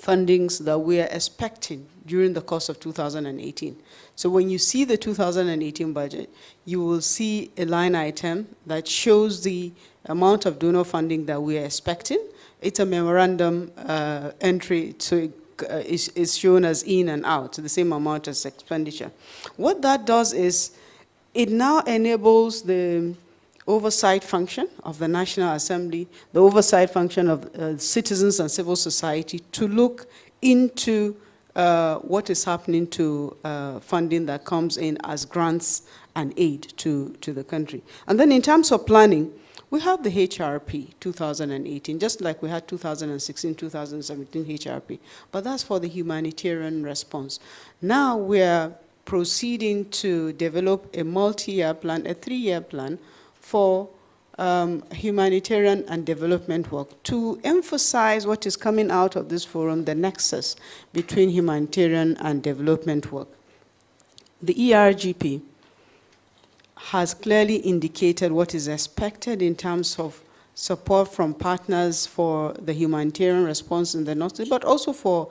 [SPEAKER 11] fundings that we are expecting during the course of 2018. So when you see the 2018 budget, you will see a line item that shows the amount of donor funding that we are expecting. It's a memorandum entry, so it's shown as in and out, the same amount as expenditure. What that does is it now enables the oversight function of the National Assembly, the oversight function of citizens and civil society to look into what is happening to funding that comes in as grants and aid to the country. And then in terms of planning, we have the HRP 2018, just like we had 2016, 2017 HRP, but that's for the humanitarian response. Now we're proceeding to develop a multi-year plan, a 3-year plan for humanitarian and development work to emphasize what is coming out of this forum, the nexus between humanitarian and development work. The ERGP has clearly indicated what is expected in terms of support from partners for the humanitarian response in the North, but also for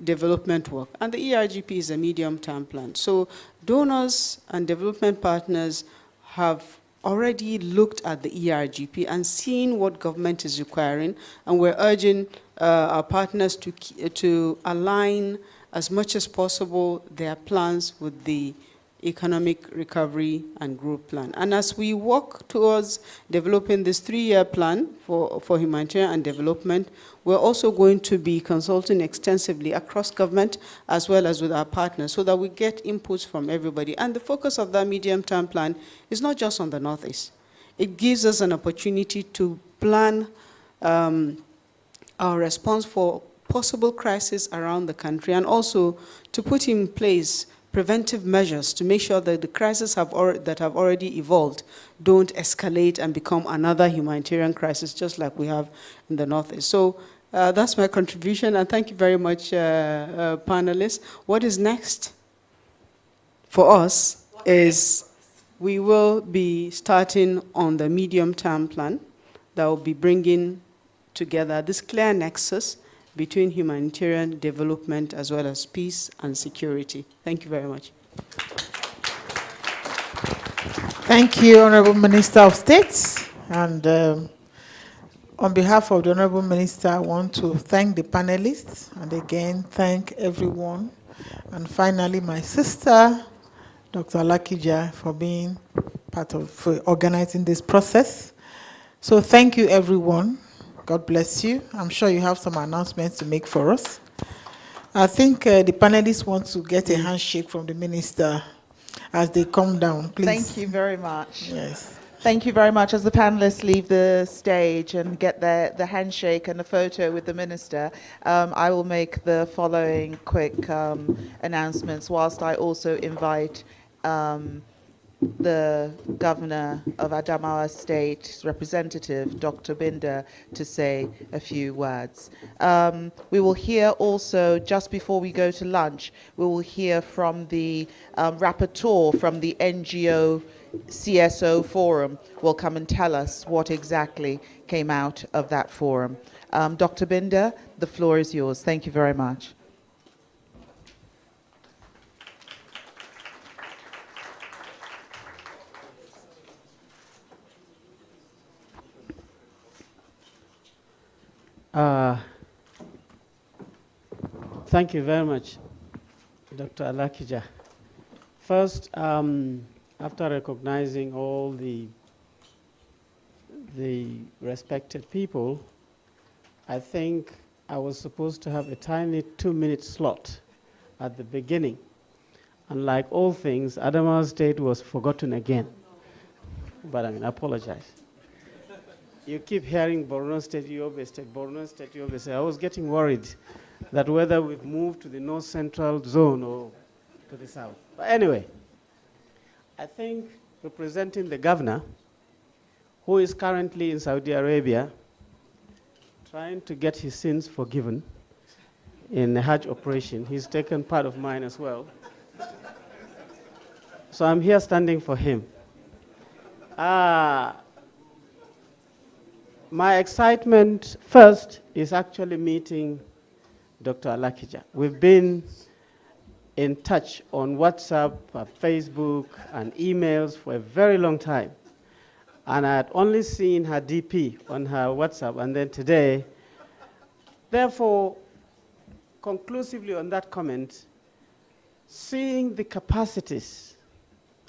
[SPEAKER 11] development work. And the ERGP is a medium-term plan. So donors and development partners have already looked at the ERGP and seen what government is requiring, and we're urging our partners to align as much as possible their plans with the economic recovery and growth plan. And as we work towards developing this 3-year plan for humanitarian and development, we're also going to be consulting extensively across government as well as with our partners so that we get inputs from everybody. And the focus of that medium-term plan is not just on the Northeast. It gives us an opportunity to plan our response for possible crises around the country and also to put in place preventive measures to make sure that the crises that have already evolved don't escalate and become another humanitarian crisis just like we have in the Northeast. So that's my contribution, and thank you very much, panelists. What is next for us is we will be starting on the medium-term plan that will be bringing together this clear nexus between humanitarian development as well as peace and security. Thank you very much.
[SPEAKER 2] Thank you, Honorable Minister of State. And on behalf of the Honorable Minister, I want to thank the panelists and again thank everyone. And finally, my sister, Dr. Alakija, for being for organizing this process. So thank you, everyone. God bless you. I'm sure you have some announcements to make for us. I think the panelists want to get a handshake from the minister as they come down, please.
[SPEAKER 1] Thank you very much.
[SPEAKER 2] Yes.
[SPEAKER 1] Thank you very much. As the panelists leave the stage and get the handshake and the photo with the minister, I will make the following quick announcements, whilst I also invite the governor of Adamawa State representative, Dr. Binder, to say a few words. We will hear also, just before we go to lunch, we will hear from the rapporteur from the NGO CSO forum will come and tell us what exactly came out of that forum. Dr. Binder, the floor is yours. Thank you very much.
[SPEAKER 12] Thank you very much, Dr. Alakija. First, after recognizing all the respected people, I think I was supposed to have a tiny 2-minute slot at the beginning. And like all things, Adamawa State was forgotten again. But I apologize. You keep hearing Borno State, Yobe State, Borno State, Yobe State. I was getting worried that whether we've moved to the north central zone or to the south. But anyway, I think representing the governor, who is currently in Saudi Arabia, trying to get his sins forgiven in the Hajj operation. He's taken part of mine as well. So I'm here standing for him. My excitement first is actually meeting Dr. Alakija. We've been in touch on WhatsApp, Facebook, and emails for a very long time. And I had only seen her DP on her WhatsApp, and then today. Therefore, conclusively on that comment, seeing the capacities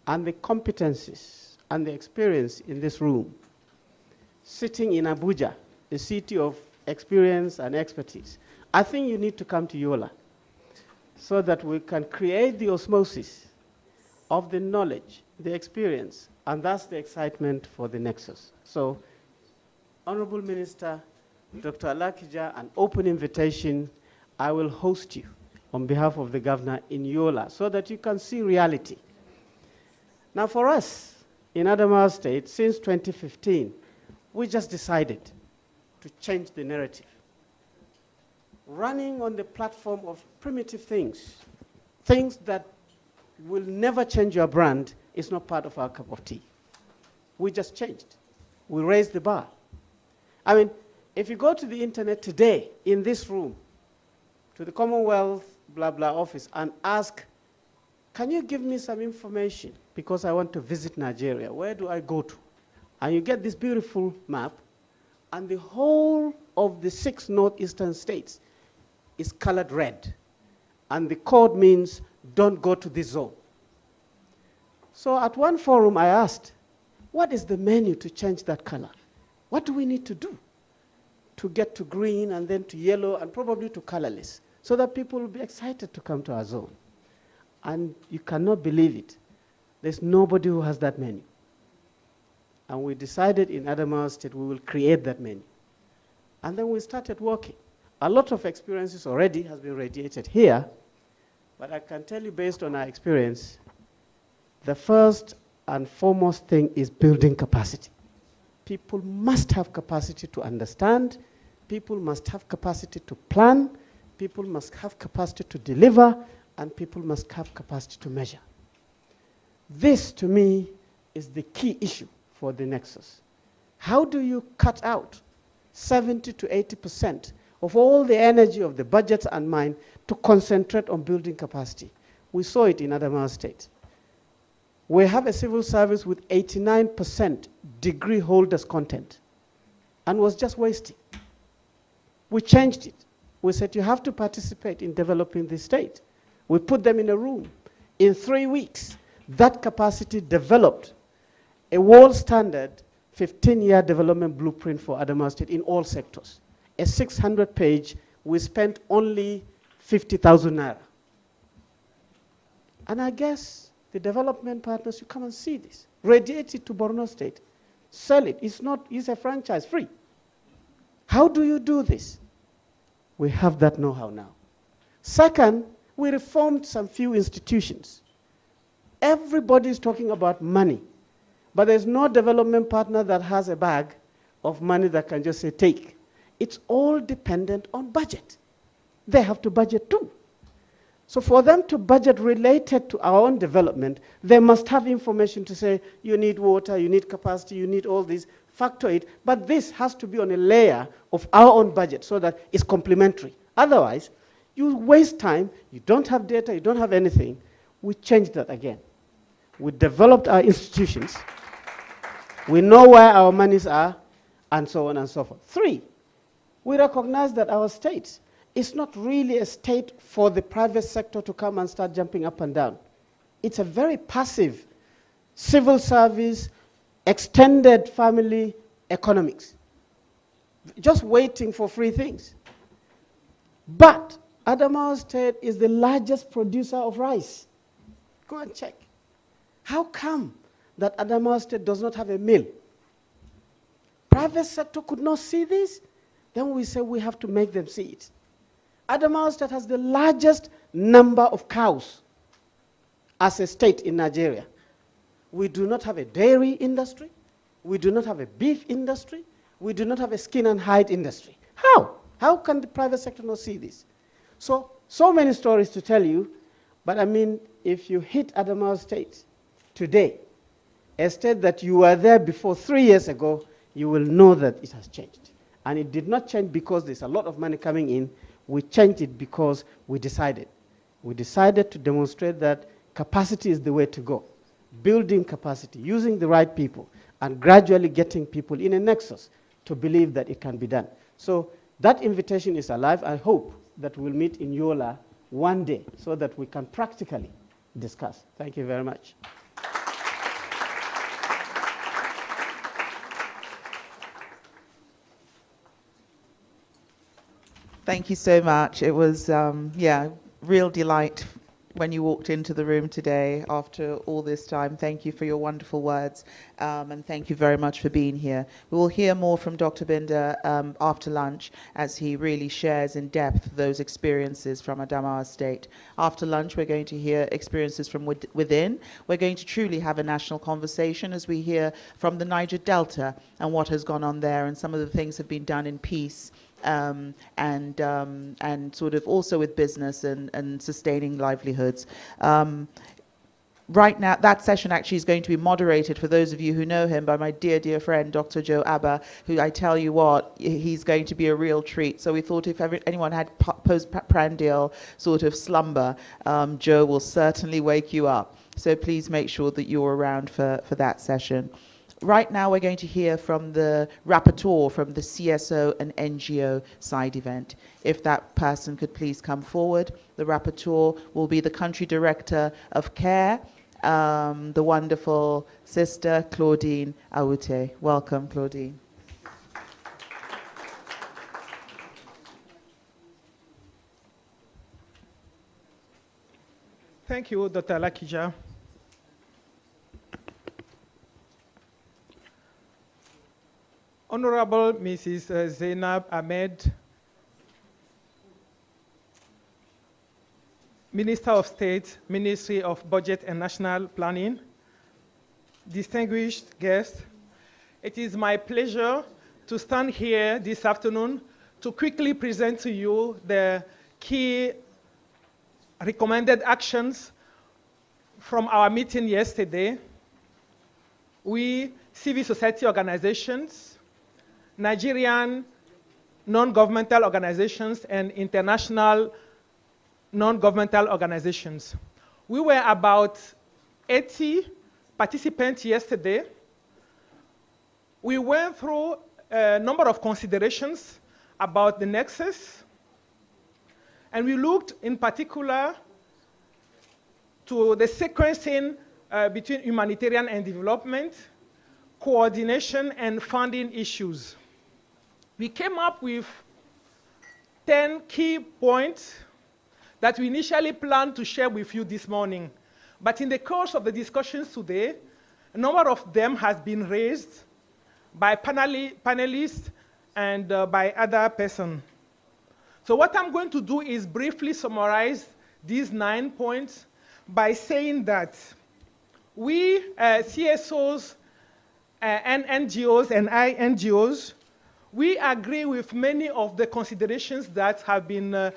[SPEAKER 12] and the competencies and the experience in this room, sitting in Abuja, a city of experience and expertise, I think you need to come to Yola so that we can create the osmosis of the knowledge, the experience, and that's the excitement for the Nexus. So, Honorable Minister, Dr. Alakija, an open invitation. I will host you on behalf of the governor in Yola so that you can see reality. Now for us in Adamawa State, since 2015, we just decided to change the narrative. Running on the platform of primitive things, things that will never change your brand, is not part of our cup of tea. We just changed. We raised the bar. I mean, if you go to the internet today, in this room, to the Commonwealth blah blah office and ask, can you give me some information because I want to visit Nigeria, where do I go to? And you get this beautiful map, and the whole of the 6 northeastern states is colored red. And the code means, don't go to this zone. So at one forum I asked, what is the menu to change that color? What do we need to do to get to green and then to yellow and probably to colorless so that people will be excited to come to our zone? And you cannot believe it. There's nobody who has that menu. And we decided in Adamawa State we will create that menu. And then we started working. A lot of experiences already has been radiated here, but I can tell you based on our experience, the first and foremost thing is building capacity. People must have capacity to understand, people must have capacity to plan, people must have capacity to deliver, and people must have capacity to measure. This, to me, is the key issue for the Nexus. How do you cut out 70 to 80% of all the energy of the budgets and mind to concentrate on building capacity? We saw it in Adamawa State. We have a civil service with 89% degree holders content and was just wasting. We changed it. We said you have to participate in developing this state. We put them in a room. In 3 weeks, that capacity developed a world standard 15-year development blueprint for Adamawa State in all sectors. A 600-page, we spent only 50,000 naira. And I guess the development partners, you come and see this. Radiate it to Borno State. Sell it. It's a franchise free. How do you do this? We have that know-how now. Second, we reformed some few institutions. Everybody is talking about money, but there's no development partner that has a bag of money that can just say, take. It's all dependent on budget. They have to budget too. So for them to budget related to our own development, they must have information to say, you need water, you need capacity, you need all this, factor it, but this has to be on a layer of our own budget so that it's complementary. Otherwise, you waste time, you don't have data, you don't have anything. We changed that again. We developed our institutions, we know where our monies are, and so on and so forth. 3, We recognize that our state is not really a state for the private sector to come and start jumping up and down. It's a very passive civil service, extended family economics, just waiting for free things. But Adamawa State is the largest producer of rice. Go and check. How come that Adamawa State does not have a mill? Private sector could not see this? Then we say we have to make them see it. Adamawa State has the largest number of cows as a state in Nigeria. We do not have a dairy industry. We do not have a beef industry. We do not have a skin and hide industry. How? How can the private sector not see this? So many stories to tell you, but I mean, if you hit Adamawa State today, a state that you were there before 3 years ago, you will know that it has changed. And it did not change because there's a lot of money coming in. We changed it because we decided. We decided to demonstrate that capacity is the way to go. Building capacity, using the right people, and gradually getting people in a nexus to believe that it can be done. So that invitation is alive. I hope that we'll meet in Yola one day so that we can practically discuss. Thank you very much.
[SPEAKER 1] Thank you so much. It was, real delight when you walked into the room today after all this time. Thank you for your wonderful words, and thank you very much for being here. We will hear more from Dr. Binder after lunch as he really shares in depth those experiences from Adamawa State. After lunch, we're going to hear experiences from within. We're going to truly have a national conversation as we hear from the Niger Delta and what has gone on there, and some of the things have been done in peace. And sort of also with business and sustaining livelihoods. Right now, that session actually is going to be moderated, for those of you who know him, by my dear, dear friend, Dr. Joe Abba, who I tell you what, he's going to be a real treat. So we thought if anyone had postprandial sort of slumber, Joe will certainly wake you up. So please make sure that you're around for that session. Right now, we're going to hear from the rapporteur from the CSO and NGO side event. If that person could please come forward. The rapporteur will be the country director of CARE, the wonderful sister Claudine Aoute. Welcome, Claudine.
[SPEAKER 13] Thank you, Dr. Lakija. Honorable Mrs. Zainab Ahmed, Minister of State, Ministry of Budget and National Planning, distinguished guests, it is my pleasure to stand here this afternoon to quickly present to you the key recommended actions from our meeting yesterday. We, civil society organizations, Nigerian non-governmental organizations, and international non-governmental organizations. We were about 80 participants yesterday. We went through a number of considerations about the nexus, and we looked in particular to the sequencing between humanitarian and development, coordination, and funding issues. We came up with 10 key points that we initially planned to share with you this morning. But in the course of the discussions today, a number of them has been raised by panelists and by other persons. So what I'm going to do is briefly summarize these 9 points by saying that we, CSOs and NGOs and INGOs, we agree with many of the considerations that have been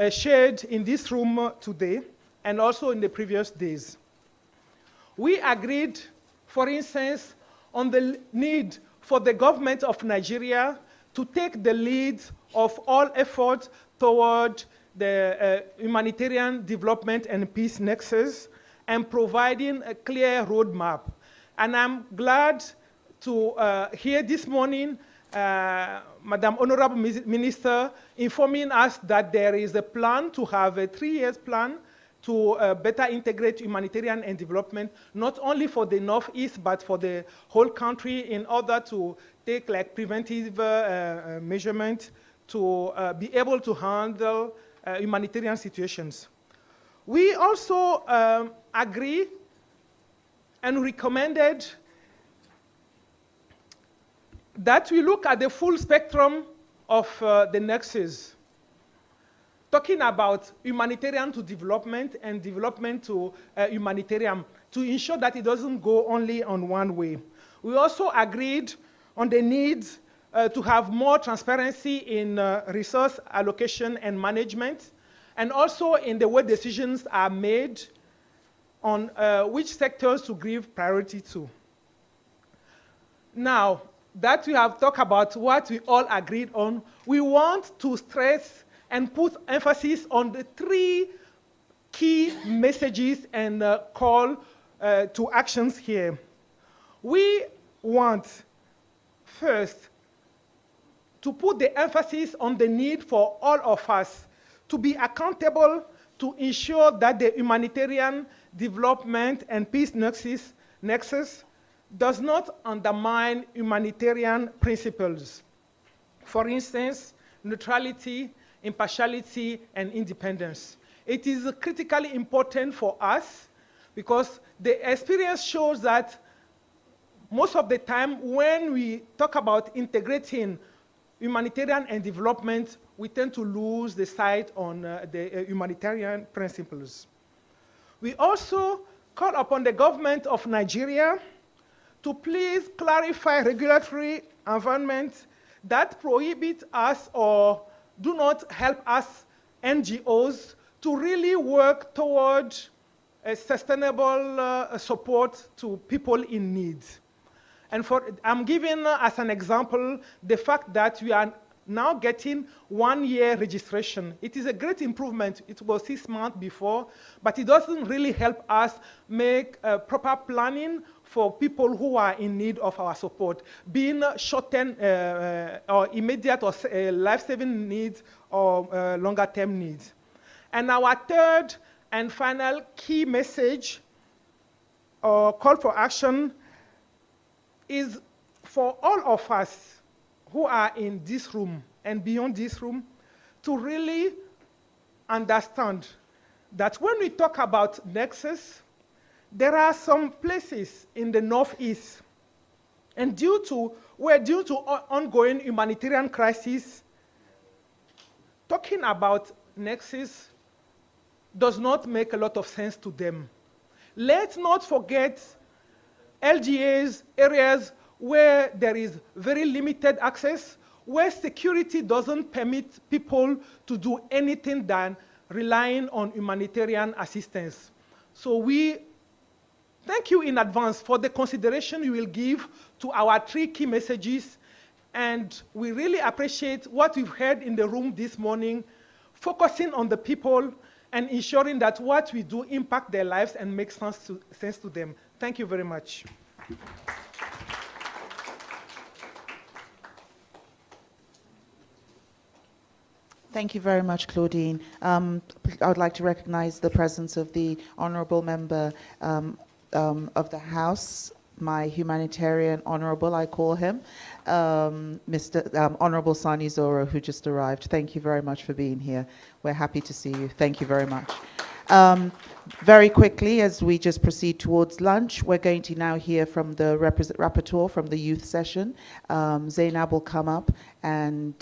[SPEAKER 13] shared in this room today and also in the previous days. We agreed, for instance, on the need for the government of Nigeria to take the lead of all efforts toward the humanitarian development and peace nexus and providing a clear roadmap. And I'm glad to hear this morning Madam Honorable Minister informing us that there is a plan to have a 3-year plan to better integrate humanitarian and development, not only for the Northeast, but for the whole country in order to take like preventive measurement to be able to handle humanitarian situations. We also agree and recommended that we look at the full spectrum of the nexus, talking about humanitarian to development and development to humanitarian, to ensure that it doesn't go only on one way. We also agreed on the need to have more transparency in resource allocation and management, and also in the way decisions are made on which sectors to give priority to. Now, that we have talked about what we all agreed on, we want to stress and put emphasis on the 3 key messages and call to actions here. We want, first, to put the emphasis on the need for all of us to be accountable to ensure that the humanitarian development and peace nexus does not undermine humanitarian principles. For instance, neutrality, impartiality, and independence. It is critically important for us because the experience shows that most of the time when we talk about integrating humanitarian and development, we tend to lose the sight on the humanitarian principles. We also call upon the government of Nigeria to please clarify regulatory environment that prohibit us or do not help us, NGOs, to really work toward a sustainable support to people in need. And I'm giving as an example the fact that we are now getting 1-year registration. It is a great improvement. It was 6 months before, but it doesn't really help us make proper planning for people who are in need of our support, being short-term or immediate or life-saving needs or longer-term needs. And our third and final key message or call for action is for all of us who are in this room and beyond this room to really understand that when we talk about nexus, there are some places in the Northeast, and due to ongoing humanitarian crisis, talking about nexus does not make a lot of sense to them. Let's not forget LGAs, areas where there is very limited access, where security doesn't permit people to do anything than relying on humanitarian assistance. So we thank you in advance for the consideration you will give to our 3 key messages, and we really appreciate what we've heard in the room this morning, focusing on the people and ensuring that what we do impact their lives and makes sense to them. Thank you very much.
[SPEAKER 1] Thank you very much, Claudine. I would like to recognize the presence of the Honourable Member of the House, my humanitarian honourable, I call him, Mr. Honourable Sani Zoro, who just arrived. Thank you very much for being here. We're happy to see you. Thank you very much. Very quickly, as we just proceed towards lunch, we're going to now hear from the rapporteur from the youth session. Zainab will come up and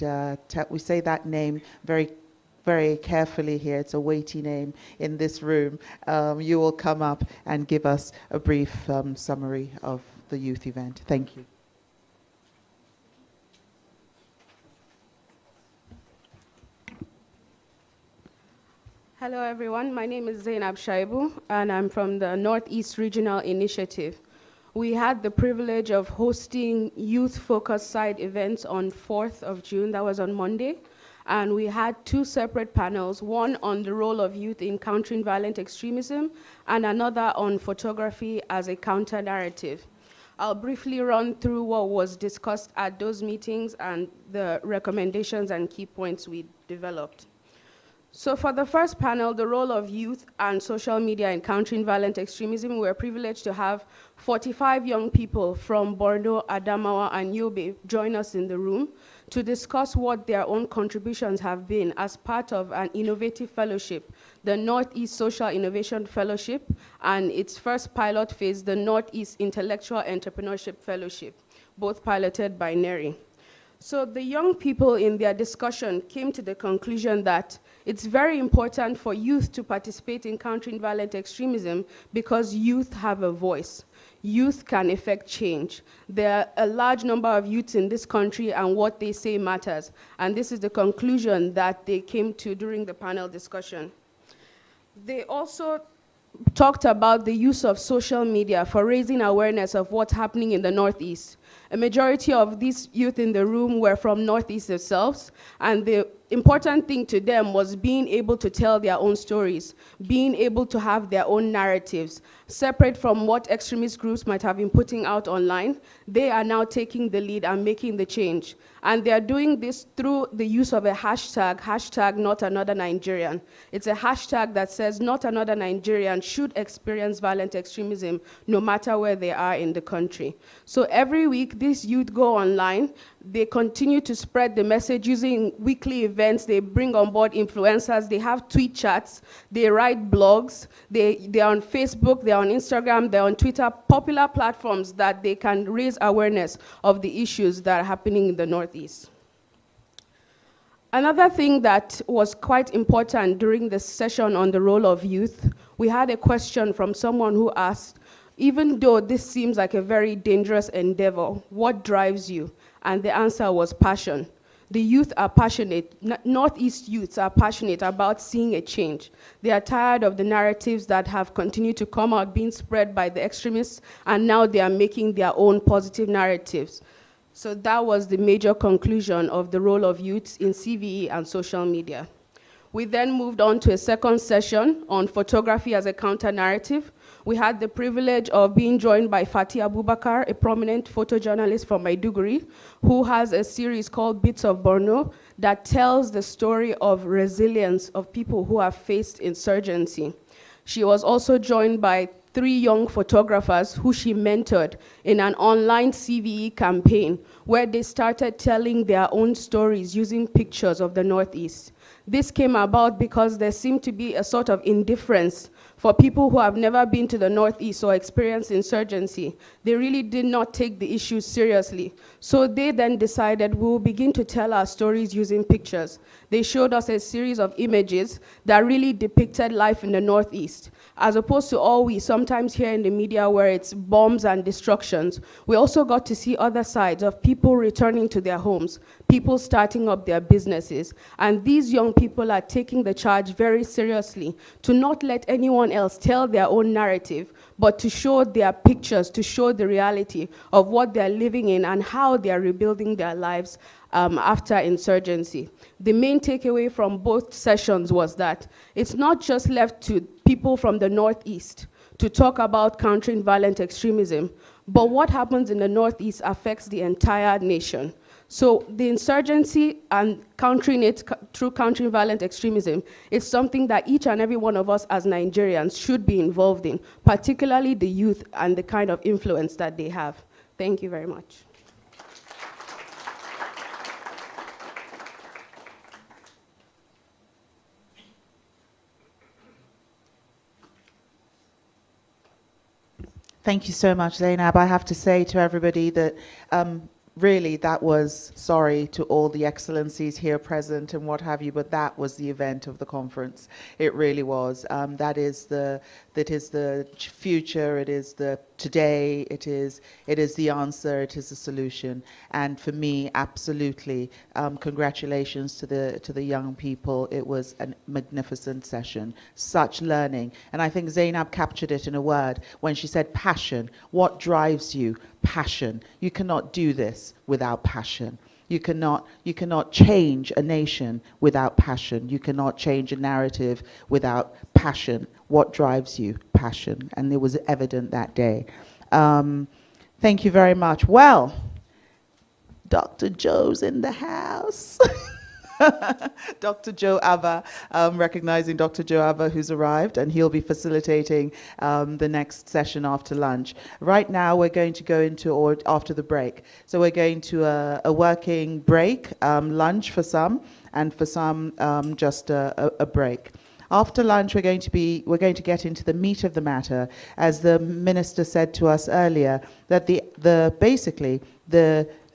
[SPEAKER 1] we say that name very carefully here. It's a weighty name in this room. You will come up and give us a brief summary of the youth event. Thank you.
[SPEAKER 14] Hello everyone, my name is Zainab Shaibu and I'm from the Northeast Regional Initiative. We had the privilege of hosting youth-focused side events on 4th of June, that was on Monday, and we had 2 separate panels, one on the role of youth in countering violent extremism and another on photography as a counter-narrative. I'll briefly run through what was discussed at those meetings and the recommendations and key points we developed. So for the first panel, the role of youth and social media in countering violent extremism, we're privileged to have 45 young people from Borno, Adamawa, and Yobe join us in the room to discuss what their own contributions have been as part of an innovative fellowship, the Northeast Social Innovation Fellowship, and its first pilot phase, the Northeast Intellectual Entrepreneurship Fellowship, both piloted by NERI. So the young people in their discussion came to the conclusion that it's very important for youth to participate in countering violent extremism because youth have a voice. Youth can effect change. There are a large number of youths in this country and what they say matters. And this is the conclusion that they came to during the panel discussion. They also talked about the use of social media for raising awareness of what's happening in the Northeast. A majority of these youth in the room were from Northeast themselves, and the important thing to them was being able to tell their own stories, being able to have their own narratives, separate from what extremist groups might have been putting out online. They are now taking the lead and making the change. And they are doing this through the use of a hashtag, hashtag not another Nigerian. It's a hashtag that says not another Nigerian should experience violent extremism no matter where they are in the country. So every week, these youth go online. They continue to spread the message using weekly events. They bring on board influencers. They have tweet chats. They write blogs. They're on Facebook. They're on Instagram. They're on Twitter, popular platforms that they can raise awareness of the issues that are happening in the Northeast. Another thing that was quite important during the session on the role of youth, we had a question from someone who asked, even though this seems like a very dangerous endeavor, what drives you? And the answer was passion. The youth are passionate, Northeast youths are passionate about seeing a change. They are tired of the narratives that have continued to come out being spread by the extremists, and now they are making their own positive narratives. So that was the major conclusion of the role of youths in CVE and social media. We then moved on to a second session on photography as a counter-narrative. We had the privilege of being joined by Fatih Abubakar, a prominent photojournalist from Maiduguri, who has a series called Bits of Borno that tells the story of resilience of people who have faced insurgency. She was also joined by 3 young photographers who she mentored in an online CVE campaign where they started telling their own stories using pictures of the Northeast. This came about because there seemed to be a sort of indifference for people who have never been to the Northeast or experienced insurgency. They really did not take the issue seriously. So they then decided we'll begin to tell our stories using pictures. They showed us a series of images that really depicted life in the Northeast. As opposed to all we sometimes hear in the media where it's bombs and destructions, we also got to see other sides of people returning to their homes, people starting up their businesses. And these young people are taking the charge very seriously to not let anyone else tell their own narrative, but to show their pictures, to show the reality of what they're living in and how they're rebuilding their lives after insurgency. The main takeaway from both sessions was that it's not just left to people from the Northeast to talk about countering violent extremism, but what happens in the Northeast affects the entire nation. So the insurgency and countering it through countering violent extremism is something that each and every one of us as Nigerians should be involved in, particularly the youth and the kind of influence that they have. Thank you very much.
[SPEAKER 1] Thank you so much, Zainab. I have to say to everybody that really that was, sorry to all the excellencies here present and what have you, but that was the event of the conference. It really was. That is the future, it is the today, it is the answer, it is the solution. And for me, absolutely, congratulations to the young people. It was a magnificent session, such learning. And I think Zainab captured it in a word when she said passion. What drives you? Passion. You cannot do this without passion. You cannot change a nation without passion. You cannot change a narrative without passion. What drives you? Passion. And it was evident that day. Thank you very much. Well, Dr. Joe's in the house. Dr. Joe Abba, recognizing Dr. Joe Abba, who's arrived, and he'll be facilitating the next session after lunch. Right now, we're going to go into, or after the break, so we're going to a working break, lunch for some, and for some, just a break. After lunch, we're going to get into the meat of the matter, as the minister said to us earlier, that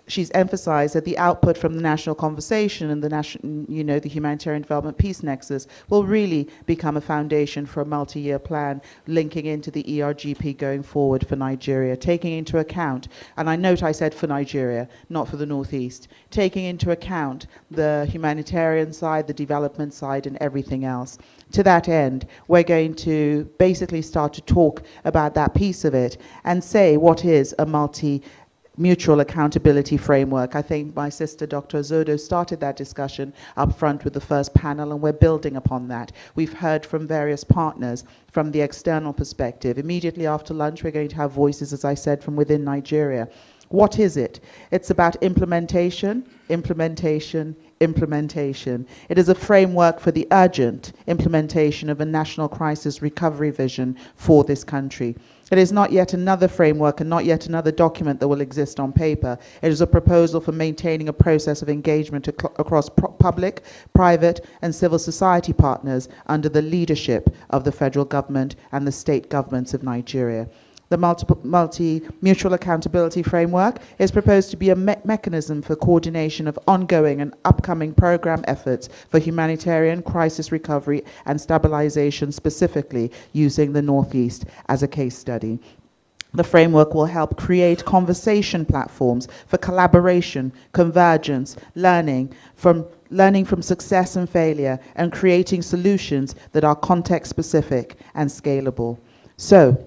[SPEAKER 1] she's emphasized that the output from the national conversation and the humanitarian development peace nexus will really become a foundation for a multi-year plan linking into the ERGP going forward for Nigeria, taking into account, and I note I said for Nigeria, not for the Northeast, taking into account the humanitarian side, the development side, and everything else. To that end, we're going to basically start to talk about that piece of it and say what is a mutual accountability framework. I think my sister, Dr. Azodo, started that discussion up front with the first panel, and we're building upon that. We've heard from various partners from the external perspective. Immediately after lunch, we're going to have voices, as I said, from within Nigeria. What is it? It's about implementation, implementation, implementation. It is a framework for the urgent implementation of a national crisis recovery vision for this country. It is not yet another framework and not yet another document that will exist on paper. It is a proposal for maintaining a process of engagement across public, private, and civil society partners under the leadership of the federal government and the state governments of Nigeria. The mutual accountability framework is proposed to be a mechanism for coordination of ongoing and upcoming program efforts for humanitarian crisis recovery and stabilization, specifically using the Northeast as a case study. The framework will help create conversation platforms for collaboration, convergence, learning from success and failure, and creating solutions that are context-specific and scalable. So,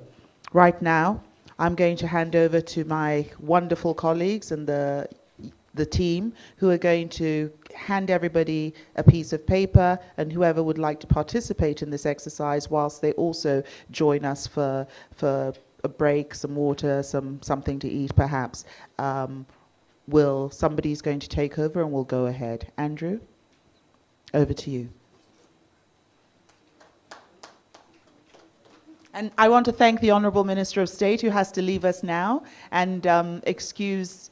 [SPEAKER 1] right now, I'm going to hand over to my wonderful colleagues and the team who are going to hand everybody a piece of paper, and whoever would like to participate in this exercise, whilst they also join us for a break, some water, something to eat perhaps, somebody's going to take over and we'll go ahead. Andrew, over to you. And I want to thank the Honourable Minister of State, who has to leave us now, and excuse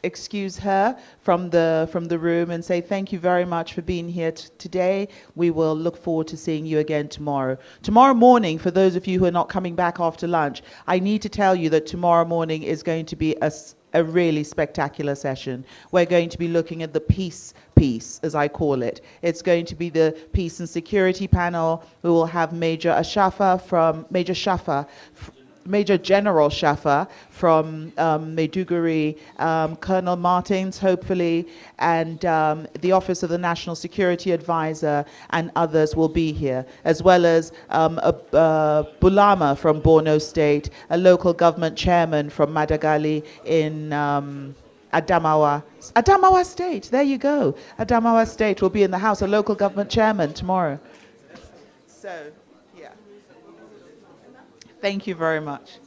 [SPEAKER 1] her from the room, and say thank you very much for being here today. We will look forward to seeing you again tomorrow. Tomorrow morning, for those of you who are not coming back after lunch, I need to tell you that tomorrow morning is going to be a really spectacular session. We're going to be looking at the peace piece, as I call it. It's going to be the peace and security panel. We will have Major General Shafa from Maiduguri, Colonel Martins, hopefully, and the Office of the National Security Advisor, and others will be here, as well as Bulama from Borno State, a local government chairman from Madagali in Adamawa State. There you go. Adamawa State will be in the house, a local government chairman tomorrow. So, yeah. Thank you very much.